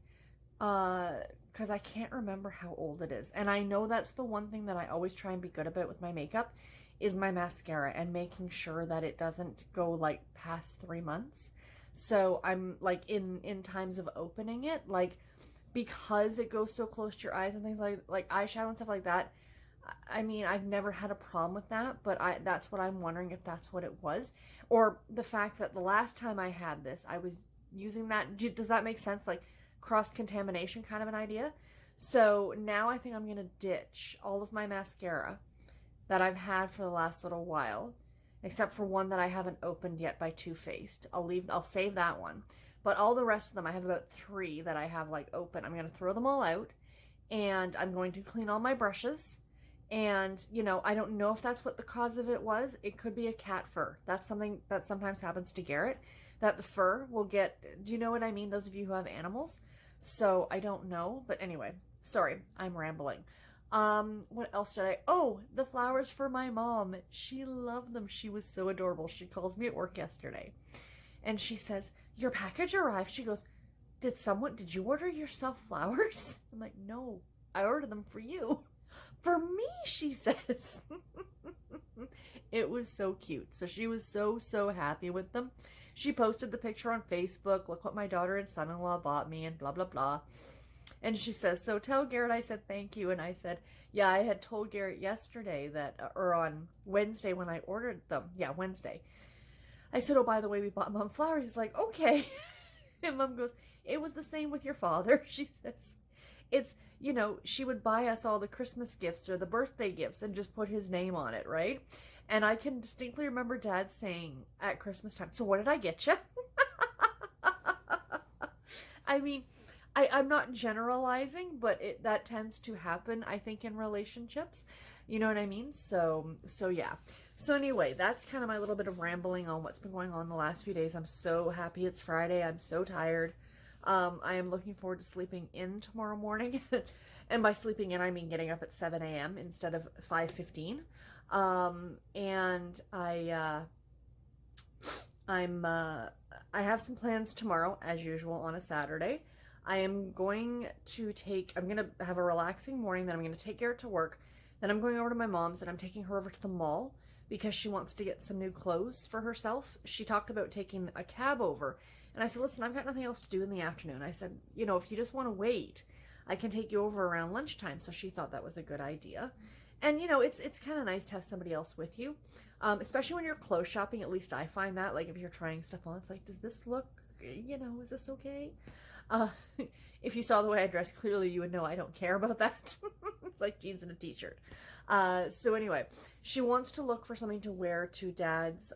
Because I can't remember how old it is. And I know that's the one thing that I always try and be good about with my makeup is my mascara and making sure that it doesn't go like past 3 months. So I'm like in times of opening it, like because it goes so close to your eyes and things like eyeshadow and stuff like that. I mean, I've never had a problem with that, but that's what I'm wondering if that's what it was. Or the fact that the last time I had this, I was using that. Does that make sense? Like cross-contamination kind of an idea. So now I think I'm going to ditch all of my mascara that I've had for the last little while, except for one that I haven't opened yet by Too Faced. I'll save that one. But all the rest of them, I have about 3 that I have like open. I'm going to throw them all out, and I'm going to clean all my brushes. And, you know, I don't know if that's what the cause of it was. It could be a cat fur. That's something that sometimes happens to Garrett, that the fur will get, do you know what I mean? Those of you who have animals. So I don't know. But anyway, sorry, I'm rambling. What else did the flowers for my mom. She loved them. She was so adorable. She calls me at work yesterday and she says, your package arrived. She goes, did you order yourself flowers? I'm like, no, I ordered them for you. For me, she says. It was so cute. So she was so happy with them. She posted the picture on Facebook. Look what my daughter and son-in-law bought me and blah, blah, blah. And she says, so tell Garrett I said thank you. And I said, yeah, I had told Garrett yesterday that, or on Wednesday when I ordered them. Yeah, Wednesday. I said, oh, by the way, we bought Mom flowers. He's like, okay. And Mom goes, it was the same with your father. She says, it's, you know, she would buy us all the Christmas gifts or the birthday gifts and just put his name on it, right? And I can distinctly remember Dad saying at Christmas time, so what did I get you? I mean, I'm not generalizing, but that tends to happen, I think, in relationships. You know what I mean? So yeah. So anyway, that's kind of my little bit of rambling on what's been going on the last few days. I'm so happy it's Friday. I'm so tired. I am looking forward to sleeping in tomorrow morning. And by sleeping in, I mean getting up at 7 a.m. instead of 5:15. And I have some plans tomorrow, as usual, on a Saturday. I'm going to have a relaxing morning, then I'm going to take Garrett to work, then I'm going over to my mom's, and I'm taking her over to the mall because she wants to get some new clothes for herself. She talked about taking a cab over, and I said, listen, I've got nothing else to do in the afternoon. I said, you know, if you just want to wait, I can take you over around lunchtime. So she thought that was a good idea. And, you know, it's kind of nice to have somebody else with you. Especially when you're clothes shopping. At least I find that, like, if you're trying stuff on, it's like, does this look, is this okay? Uh, if you saw the way I dress, clearly you would know I don't care about that. It's like jeans and a t-shirt. So anyway, she wants to look for something to wear to Dad's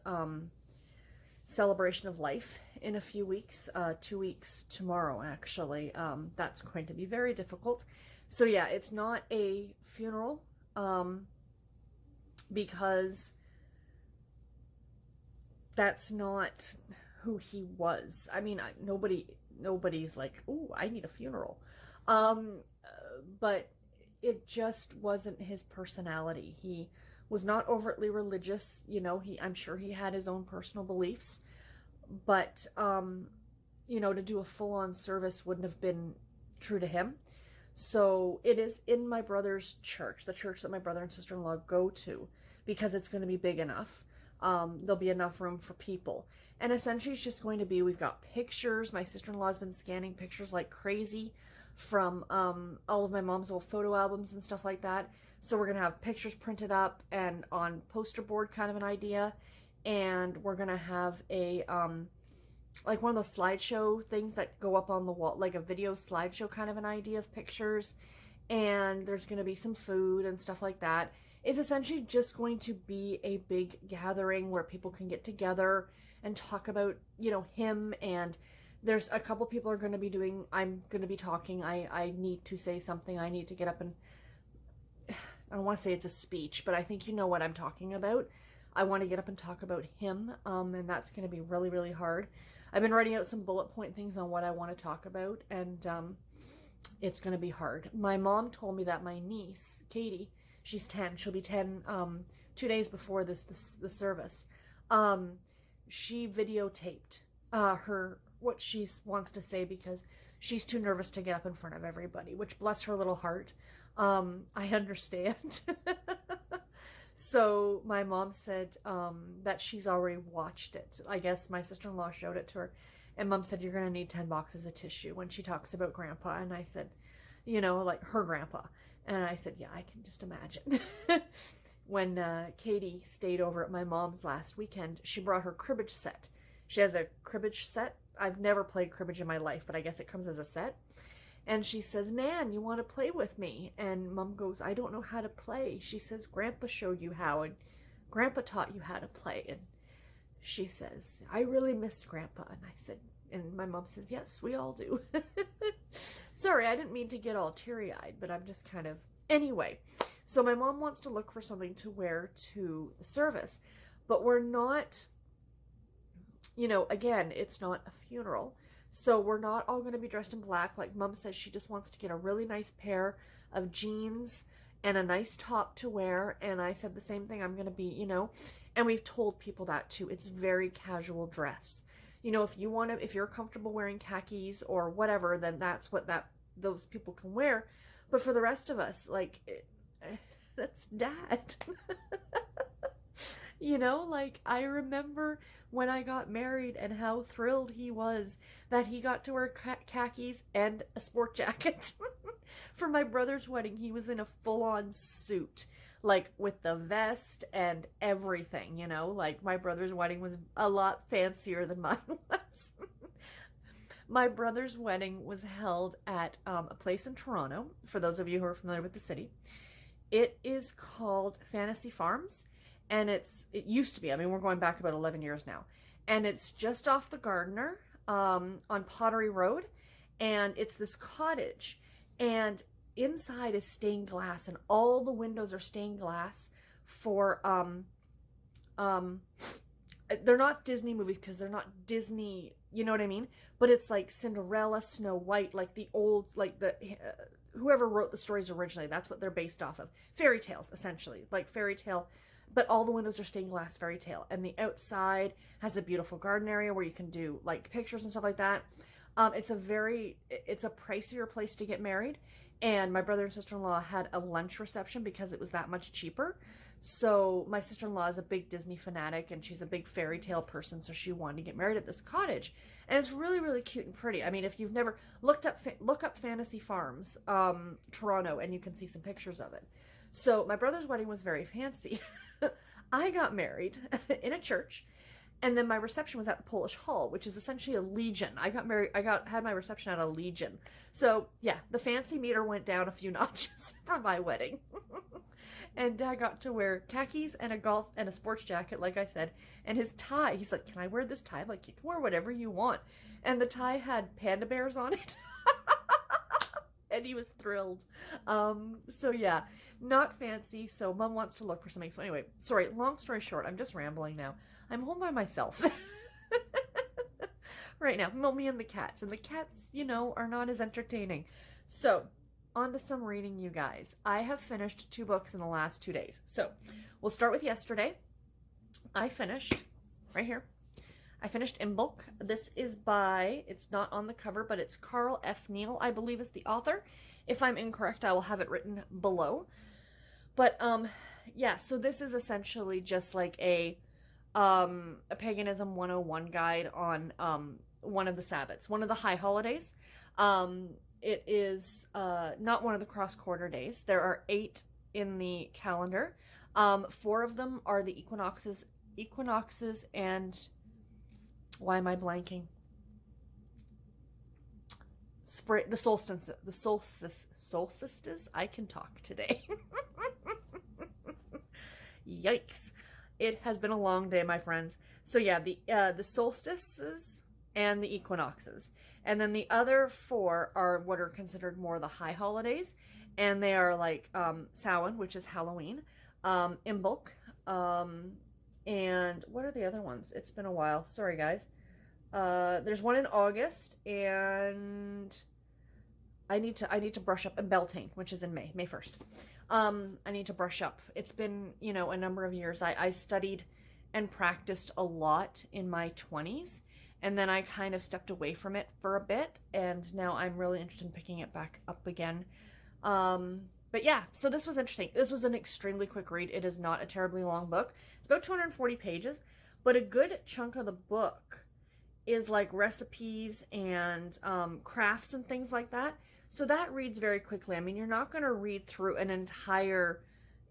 celebration of life in a few weeks, 2 weeks tomorrow, actually. That's going to be very difficult. So yeah, it's not a funeral, because that's not who he was. I mean, nobody's like, "Ooh, I need a funeral." But it just wasn't his personality. He was not overtly religious, I'm sure he had his own personal beliefs, but to do a full-on service wouldn't have been true to him. So it is in my brother's church, the church that my brother and sister-in-law go to, because it's going to be big enough. There'll be enough room for people. And essentially it's just going to be, we've got pictures. My sister-in-law's been scanning pictures like crazy from all of my mom's old photo albums and stuff like that. So we're going to have pictures printed up and on poster board, kind of an idea. And we're going to have a, like one of those slideshow things that go up on the wall, like a video slideshow kind of an idea of pictures. And there's going to be some food and stuff like that. It's essentially just going to be a big gathering where people can get together and talk about, him. And there's a couple people are going to be doing, I'm going to be talking. I need to say something. I need to get up and, I don't want to say it's a speech, but I think you know what I'm talking about. I want to get up and talk about him, and that's going to be really, really hard. I've been writing out some bullet point things on what I want to talk about, and it's going to be hard. My mom told me that my niece, Katie, she's 10, she'll be 10 2 days before the service, she videotaped what she wants to say, because she's too nervous to get up in front of everybody, which, bless her little heart. I understand. So my mom said that she's already watched it. I guess my sister-in-law showed it to her, and Mom said, you're going to need 10 boxes of tissue when she talks about Grandpa. And I said, like her grandpa. And I said, yeah, I can just imagine. When Katie stayed over at my mom's last weekend, she brought her cribbage set. She has a cribbage set. I've never played cribbage in my life, but I guess it comes as a set. And she says, Nan, you want to play with me? And Mom goes, I don't know how to play. She says, Grandpa showed you how, and Grandpa taught you how to play. And she says, I really miss Grandpa. And I said, and my mom says, yes, we all do. Sorry, I didn't mean to get all teary-eyed, but I'm just kind of... Anyway, so my mom wants to look for something to wear to the service. But we're not, again, it's not a funeral. So we're not all going to be dressed in black. Like Mom says, she just wants to get a really nice pair of jeans and a nice top to wear. And I said the same thing. I'm going to be, and we've told people that too. It's very casual dress. If you're comfortable wearing khakis or whatever, then that's what those people can wear. But for the rest of us, that's Dad. I remember when I got married and how thrilled he was that he got to wear khakis and a sport jacket. For my brother's wedding, he was in a full-on suit, with the vest and everything, my brother's wedding was a lot fancier than mine was. My brother's wedding was held at a place in Toronto, for those of you who are familiar with the city. It is called Fantasy Farms. And it used to be, we're going back about 11 years now. And it's just off the Gardiner, on Pottery Road. And it's this cottage. And inside is stained glass. And all the windows are stained glass for, they're not Disney movies because they're not Disney, you know what I mean? But it's like Cinderella, Snow White, like the old, whoever wrote the stories originally, that's what they're based off of. Fairy tales, essentially. Like fairy tale. But all the windows are stained glass fairy tale. And the outside has a beautiful garden area where you can do pictures and stuff like that. It's a pricier place to get married. And my brother and sister-in-law had a lunch reception because it was that much cheaper. So my sister-in-law is a big Disney fanatic and she's a big fairy tale person. So she wanted to get married at this cottage. And it's really, really cute and pretty. If you've never look up Fantasy Farms, Toronto, and you can see some pictures of it. So my brother's wedding was very fancy. I got married in a church, and then my reception was at the Polish Hall, which is essentially a legion. Had my reception at a legion. So yeah, the fancy meter went down a few notches for my wedding. And Dad got to wear khakis and a sports jacket, like I said, and his tie. He's like, "Can I wear this tie?" I'm like, "You can wear whatever you want." And the tie had panda bears on it. And he was thrilled. So yeah, not fancy. So Mom wants to look for something. So anyway, sorry, long story short, I'm just rambling now. I'm home by myself right now. Me and the cats. And the cats, you know, are not as entertaining. So on to some reading, you guys. I have finished 2 books in the last 2 days. So we'll start with yesterday. I finished, right here, I finished Imbolc. This is by, it's not on the cover, but it's Carl F. Neal, I believe is the author. If I'm incorrect, I will have it written below. But, yeah, so this is essentially just like a Paganism 101 guide on, one of the Sabbats, one of the high holidays. It is not one of the cross-quarter days. There are 8 in the calendar. 4 of them are the equinoxes and why am I blanking? Spring, the solstices. I can talk today. Yikes! It has been a long day, my friends. So yeah, the solstices and the equinoxes. And then the other 4 are what are considered more the high holidays. And they are like Samhain, which is Halloween, Imbolc, and what are the other ones? It's been a while. Sorry, guys. There's one in August, and I need to brush up. And Beltane, which is in May 1st. I need to brush up. It's been, you know, a number of years. I studied and practiced a lot in my 20s. And then I kind of stepped away from it for a bit, and now I'm really interested in picking it back up again. But yeah, so this was interesting. This was an extremely quick read. It is not a terribly long book. It's about 240 pages, but a good chunk of the book is like recipes and crafts and things like that. So that reads very quickly. I mean, you're not going to read through an entire,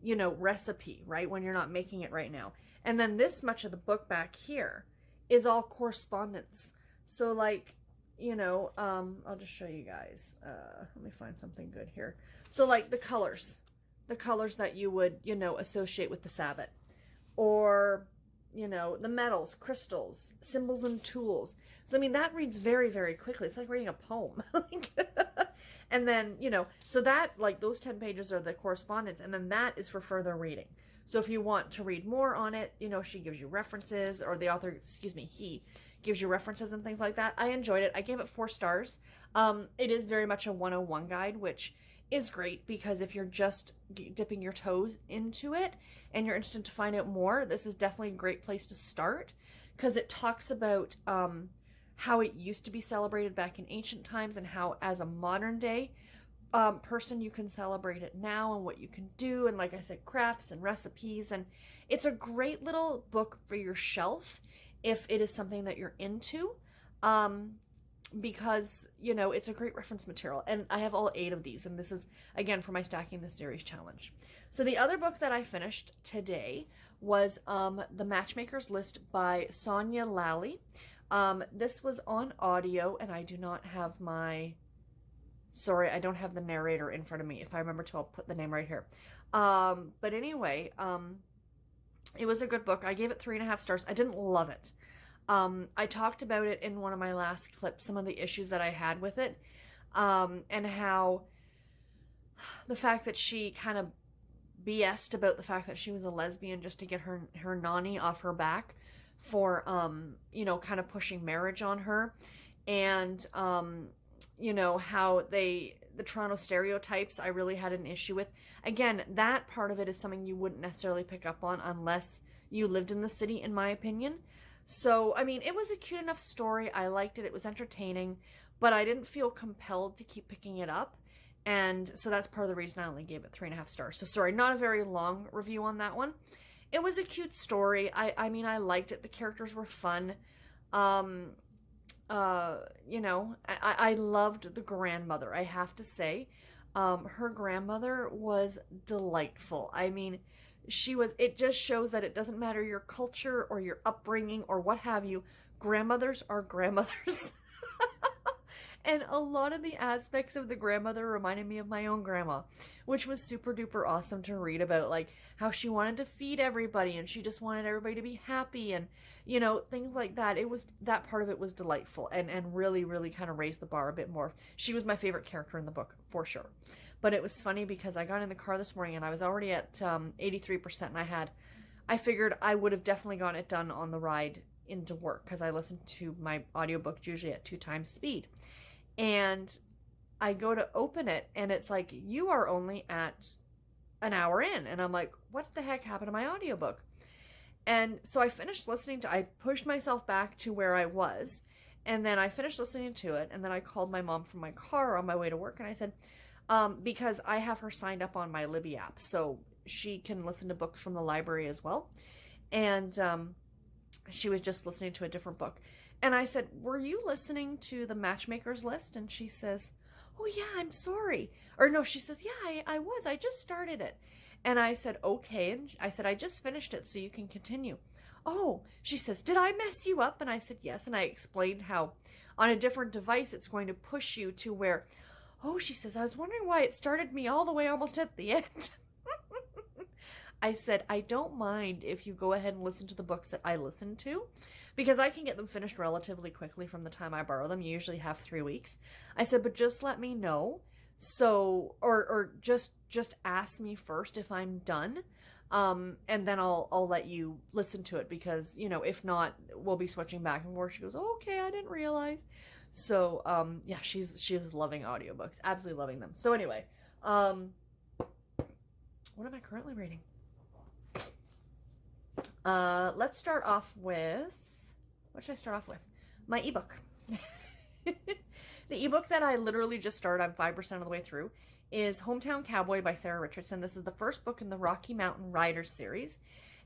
you know, recipe, right, when you're not making it right now. And then this much of the book back here is all correspondence. So like, you know, I'll just show you guys. Let me find something good here. So like the colors that you would, you know, associate with the Sabbat, or, you know, the metals, crystals, symbols and tools. So I mean, that reads very, very quickly. It's like reading a poem. And then, you know, so that, like, those 10 pages are the correspondence, and then that is for further reading. So if you want to read more on it, you know, she gives you references, or the author, he gives you references and things like that. I enjoyed it. I gave it 4 stars. It is very much a 101 guide, which is great, because if you're just dipping your toes into it and you're interested to find out more, this is definitely a great place to start, because it talks about how it used to be celebrated back in ancient times, and how as a modern day person you can celebrate it now, and what you can do, and like I said, crafts and recipes. And it's a great little book for your shelf if it is something that you're into, because, you know, it's a great reference material. And I have all 8 of these, and this is again for my Stacking the Series challenge. So the other book that I finished today was The Matchmaker's List by Sonia Lally. This was on audio, and I do not have my, sorry, I don't have the narrator in front of me. If I remember to, I'll put the name right here. But anyway, it was a good book. I gave it 3.5 stars. I didn't love it. I talked about it in one of my last clips, some of the issues that I had with it, and how the fact that she kind of BS'd about the fact that she was a lesbian just to get her nanny off her back for, you know, kind of pushing marriage on her. And, you know, how the Toronto stereotypes I really had an issue with. Again, that part of it is something you wouldn't necessarily pick up on unless you lived in the city, in my opinion. So, I mean, it was a cute enough story. I liked it. It was entertaining, but I didn't feel compelled to keep picking it up. And so that's part of the reason I only gave it 3.5 stars. So sorry, not a very long review on that one. It was a cute story. I mean, I liked it. The characters were fun. You know, I loved the grandmother, I have to say. Her grandmother was delightful. I mean, it just shows that it doesn't matter your culture or your upbringing or what have you, grandmothers are grandmothers. And a lot of the aspects of the grandmother reminded me of my own grandma, which was super duper awesome to read about, like how she wanted to feed everybody and she just wanted everybody to be happy and, you know, things like that. That part of it was delightful and really, really kind of raised the bar a bit more. She was my favorite character in the book, for sure. But it was funny because I got in the car this morning and I was already at 83%, and I figured I would have definitely gotten it done on the ride into work because I listen to my audiobook usually at 2 times speed. And I go to open it and it's like, you are only at an hour in. And I'm like, what the heck happened to my audiobook? And so I finished listening to, I pushed myself back to where I was. And then I finished listening to it. And then I called my mom from my car on my way to work. And I said, because I have her signed up on my Libby app, so she can listen to books from the library as well. And she was just listening to a different book. And I said, were you listening to the Matchmaker's List? And she says, oh yeah, I'm sorry. Or no, she says, yeah, I was. I just started it. And I said, okay. And I said, I just finished it, so you can continue. Oh, she says, did I mess you up? And I said, yes. And I explained how on a different device, it's going to push you to where, oh, she says, I was wondering why it started me all the way almost at the end. I said, I don't mind if you go ahead and listen to the books that I listen to, because I can get them finished relatively quickly from the time I borrow them. You usually have 3 weeks. I said, but just let me know. So, or just ask me first if I'm done. And then I'll let you listen to it, because, you know, if not, we'll be switching back and forth. She goes, oh, okay, I didn't realize. So, yeah, she's loving audiobooks, absolutely loving them. So anyway, what am I currently reading? Let's start off with, what should I start off with? My ebook. The ebook that I literally just started, I'm 5% of the way through, is Hometown Cowboy by Sarah Richardson. This is the first book in the Rocky Mountain Riders series.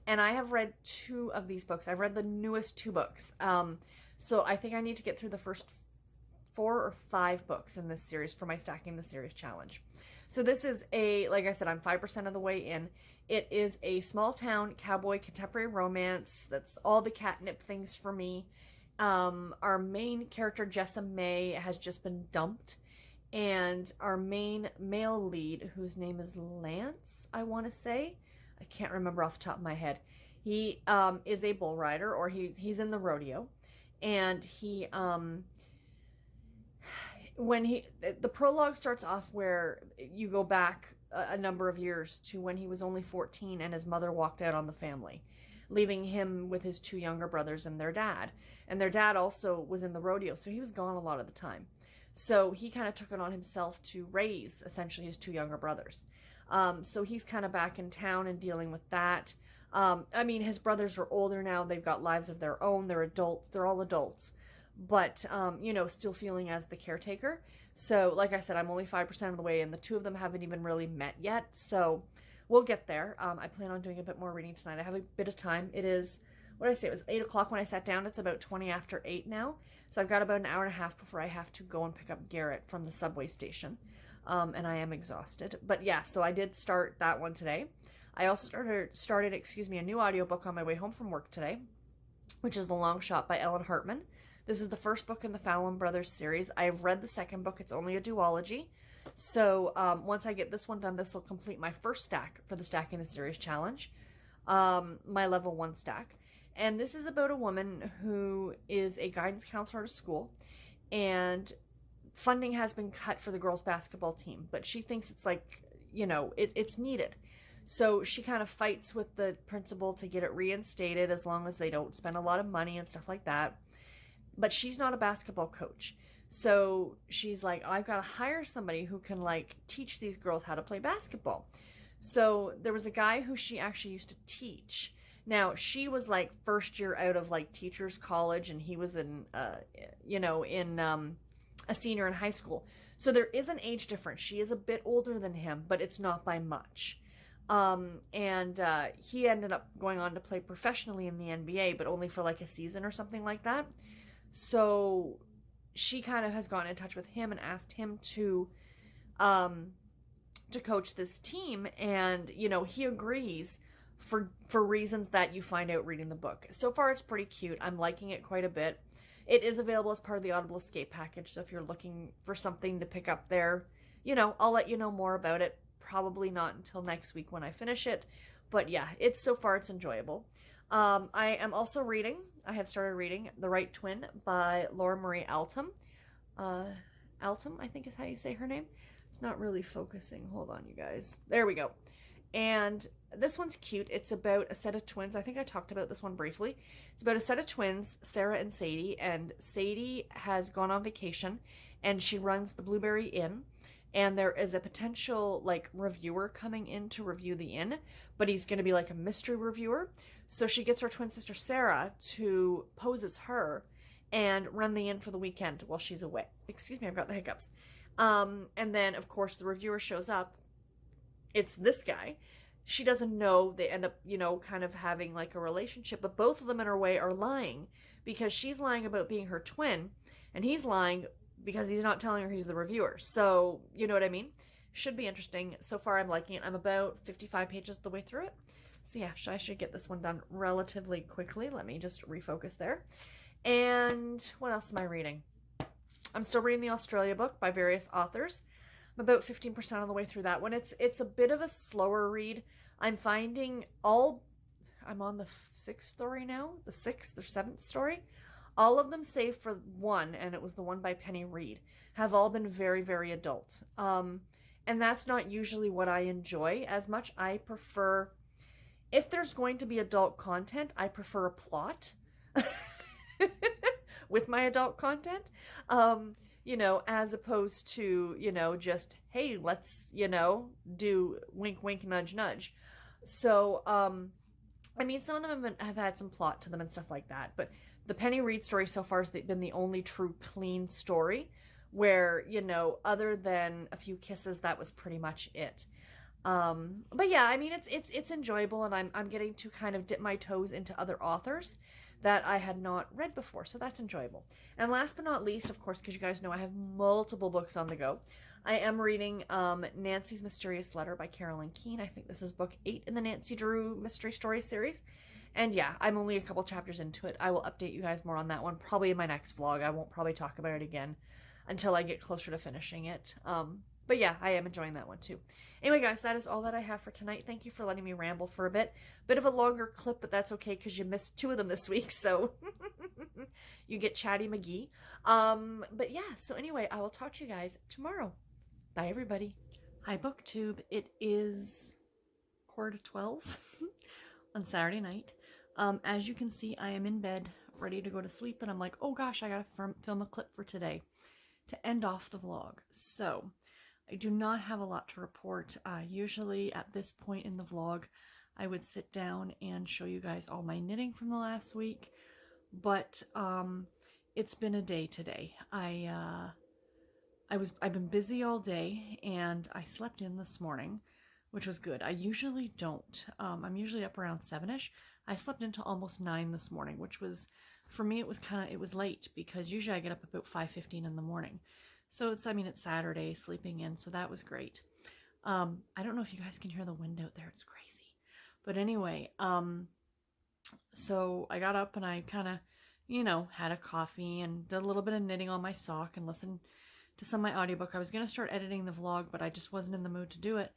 And I have read 2 of these books. I've read the newest 2 books. So I think I need to get through the first 4 or 5 books in this series for my Stacking the Series challenge. So this is like I said, I'm 5% of the way in. It is a small town cowboy contemporary romance. That's all the catnip things for me. Our main character, Jessa May, has just been dumped. And our main male lead, whose name is Lance, I want to say. I can't remember off the top of my head. He is a bull rider, or he's in the rodeo. And the prologue starts off where you go back a number of years to when he was only 14 and his mother walked out on the family, leaving him with his 2 younger brothers and their dad. And their dad also was in the rodeo, so he was gone a lot of the time. So he kind of took it on himself to raise essentially his 2 younger brothers. So he's kind of back in town and dealing with that. I mean, his brothers are older now. They've got lives of their own. They're adults. They're all adults. But, you know, still feeling as the caretaker. So, like I said, I'm only 5% of the way, and the 2 of them haven't even really met yet. So, we'll get there. I plan on doing a bit more reading tonight. I have a bit of time. It is, what did I say? It was 8 o'clock when I sat down. It's about 20 after 8 now. So, I've got about an hour and a half before I have to go and pick up Garrett from the subway station. And I am exhausted. But, yeah, so I did start that one today. I also started a new audiobook on my way home from work today, which is The Long Shot by Ellen Hartman. This is the first book in the Fallon Brothers series. I've read the second book. It's only a duology. So once I get this one done, this will complete my first stack for the Stacking the Series challenge, my level 1 stack. And this is about a woman who is a guidance counselor at a school, and funding has been cut for the girls' basketball team, but she thinks it's like, you know, it's needed. So she kind of fights with the principal to get it reinstated as long as they don't spend a lot of money and stuff like that. But she's not a basketball coach. So she's like, I've got to hire somebody who can, like, teach these girls how to play basketball. So there was a guy who she actually used to teach. Now, she was, like, first year out of, like, teacher's college, and he was in, a senior in high school. So there is an age difference. She is a bit older than him, but it's not by much. He ended up going on to play professionally in the NBA, but only for, like, a season or something like that. So she kind of has gotten in touch with him and asked him to to coach this team, and you know, he agrees for reasons that you find out reading the book. So far it's pretty cute. I'm liking it quite a bit. It is available as part of the Audible Escape package, so if you're looking for something to pick up there, you know, I'll let you know more about it. Probably not until next week when I finish it, but yeah, so far it's enjoyable. I am also reading, I have started reading The Right Twin by Laura Marie Altum. Altum, I think is how you say her name. It's not really focusing. Hold on, you guys. There we go. And this one's cute. It's about a set of twins. I think I talked about this one briefly. It's about a set of twins, Sarah and Sadie. And Sadie has gone on vacation, and she runs the Blueberry Inn. And there is a potential, like, reviewer coming in to review the inn, but he's going to be like a mystery reviewer. So she gets her twin sister Sarah to pose as her and run the inn for the weekend while she's away. Excuse me, I've got the hiccups. And then, of course, the reviewer shows up. It's this guy. She doesn't know. They end up, you know, kind of having like a relationship, but both of them in her way are lying, because she's lying about being her twin, and he's lying because he's not telling her he's the reviewer. So, you know what I mean? Should be interesting. So far, I'm liking it. I'm about 55 pages the way through it. So yeah, I should get this one done relatively quickly. Let me just refocus there. And what else am I reading? I'm still reading the Australia book by various authors. I'm about 15% of the way through that one. It's a bit of a slower read. I'm finding I'm on the 6th story now, the 6th or 7th story. All of them, save for one, and it was the one by Penny Reed, have all been very, very adult. And that's not usually what I enjoy as much. I prefer, if there's going to be adult content, I prefer a plot with my adult content. You know, as opposed to, you know, just, hey, let's, you know, do wink, wink, nudge, nudge. So, I mean, some of them have had some plot to them and stuff like that, but the Penny Reed story so far has been the only true clean story where, you know, other than a few kisses, that was pretty much it. But yeah, I mean, it's enjoyable, and I'm getting to kind of dip my toes into other authors that I had not read before, so that's enjoyable. And last but not least, of course, because you guys know I have multiple books on the go, I am reading Nancy's Mysterious Letter by Carolyn Keene. I think this is book 8 in the Nancy Drew Mystery Story series. And yeah, I'm only a couple chapters into it. I will update you guys more on that one, probably in my next vlog. I won't probably talk about it again until I get closer to finishing it. But yeah, I am enjoying that one too. Anyway, guys, that is all that I have for tonight. Thank you for letting me ramble for a bit. Bit of a longer clip, but that's okay because you missed 2 of them this week, so you get Chatty McGee. But yeah, so anyway, I will talk to you guys tomorrow. Bye, everybody. Hi, BookTube. It is 11:45 on Saturday night. As you can see, I am in bed, ready to go to sleep, and I'm like, oh gosh, I gotta film a clip for today to end off the vlog. So I do not have a lot to report. Usually at this point in the vlog, I would sit down and show you guys all my knitting from the last week, but it's been a day today. I've been busy all day, and I slept in this morning, which was good. I usually don't. I'm usually up around 7ish. I slept until almost 9 this morning, which was, for me, it was late, because usually I get up about 5:15 in the morning. So it's Saturday, sleeping in, so that was great. I don't know if you guys can hear the wind out there. It's crazy. But anyway, so I got up and I kind of, you know, had a coffee and did a little bit of knitting on my sock and listened to some of my audiobook. I was going to start editing the vlog, but I just wasn't in the mood to do it.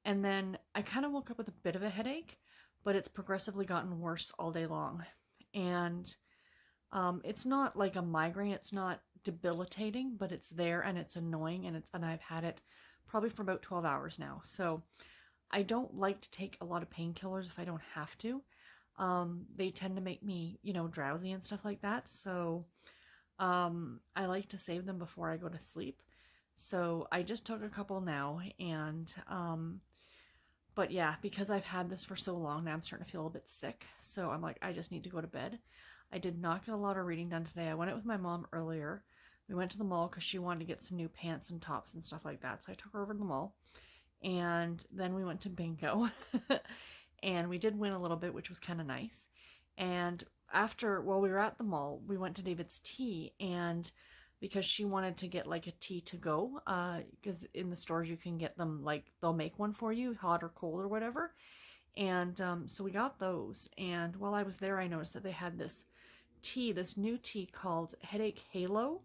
And then I kind of woke up with a bit of a headache, but it's progressively gotten worse all day long. And it's not like a migraine. It's not debilitating, but it's there and it's annoying, and I've had it probably for about 12 hours now. So I don't like to take a lot of painkillers if I don't have to. They tend to make me, you know, drowsy and stuff like that. So I like to save them before I go to sleep. So I just took a couple now, and but yeah, because I've had this for so long now, I'm starting to feel a bit sick. So I'm like, I just need to go to bed. I did not get a lot of reading done today. I went out with my mom earlier. We went to the mall because she wanted to get some new pants and tops and stuff like that. So I took her over to the mall. And then we went to bingo. And we did win a little bit, which was kind of nice. And while we were at the mall, we went to David's Tea. And because she wanted to get like a tea to go, because in the stores you can get them, like they'll make one for you, hot or cold or whatever. And so we got those, and while I was there I noticed that they had this tea, this new tea called Headache Halo.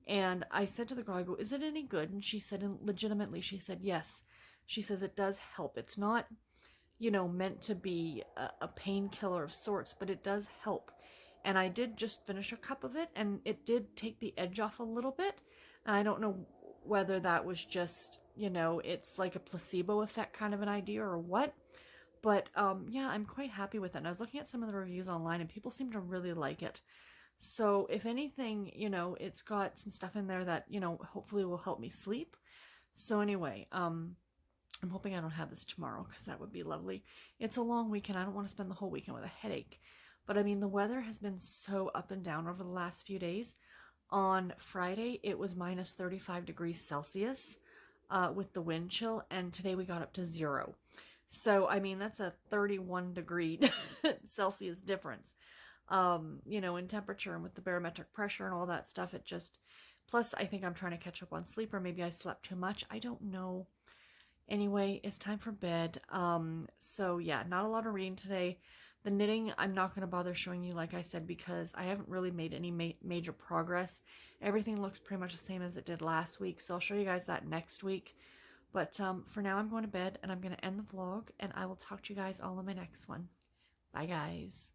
And I said to the girl, I go, is it any good? And she said, and legitimately, she said, yes. She says it does help. It's not, you know, meant to be a painkiller of sorts, but it does help. And I did just finish a cup of it, and it did take the edge off a little bit. And I don't know whether that was just, you know, it's like a placebo effect kind of an idea or what. But yeah, I'm quite happy with it. And I was looking at some of the reviews online, and people seem to really like it. So if anything, you know, it's got some stuff in there that, you know, hopefully will help me sleep. So anyway, I'm hoping I don't have this tomorrow, because that would be lovely. It's a long weekend. I don't want to spend the whole weekend with a headache. But I mean, the weather has been so up and down over the last few days. On Friday, it was minus 35 degrees Celsius with the wind chill, and today we got up to 0. So, I mean, that's a 31 degree Celsius difference, you know, in temperature, and with the barometric pressure and all that stuff. It just, plus I think I'm trying to catch up on sleep, or maybe I slept too much. I don't know. Anyway, it's time for bed. So yeah, not a lot of reading today. The knitting, I'm not going to bother showing you, like I said, because I haven't really made any major progress. Everything looks pretty much the same as it did last week, so I'll show you guys that next week. But for now, I'm going to bed, and I'm going to end the vlog, and I will talk to you guys all in my next one. Bye, guys.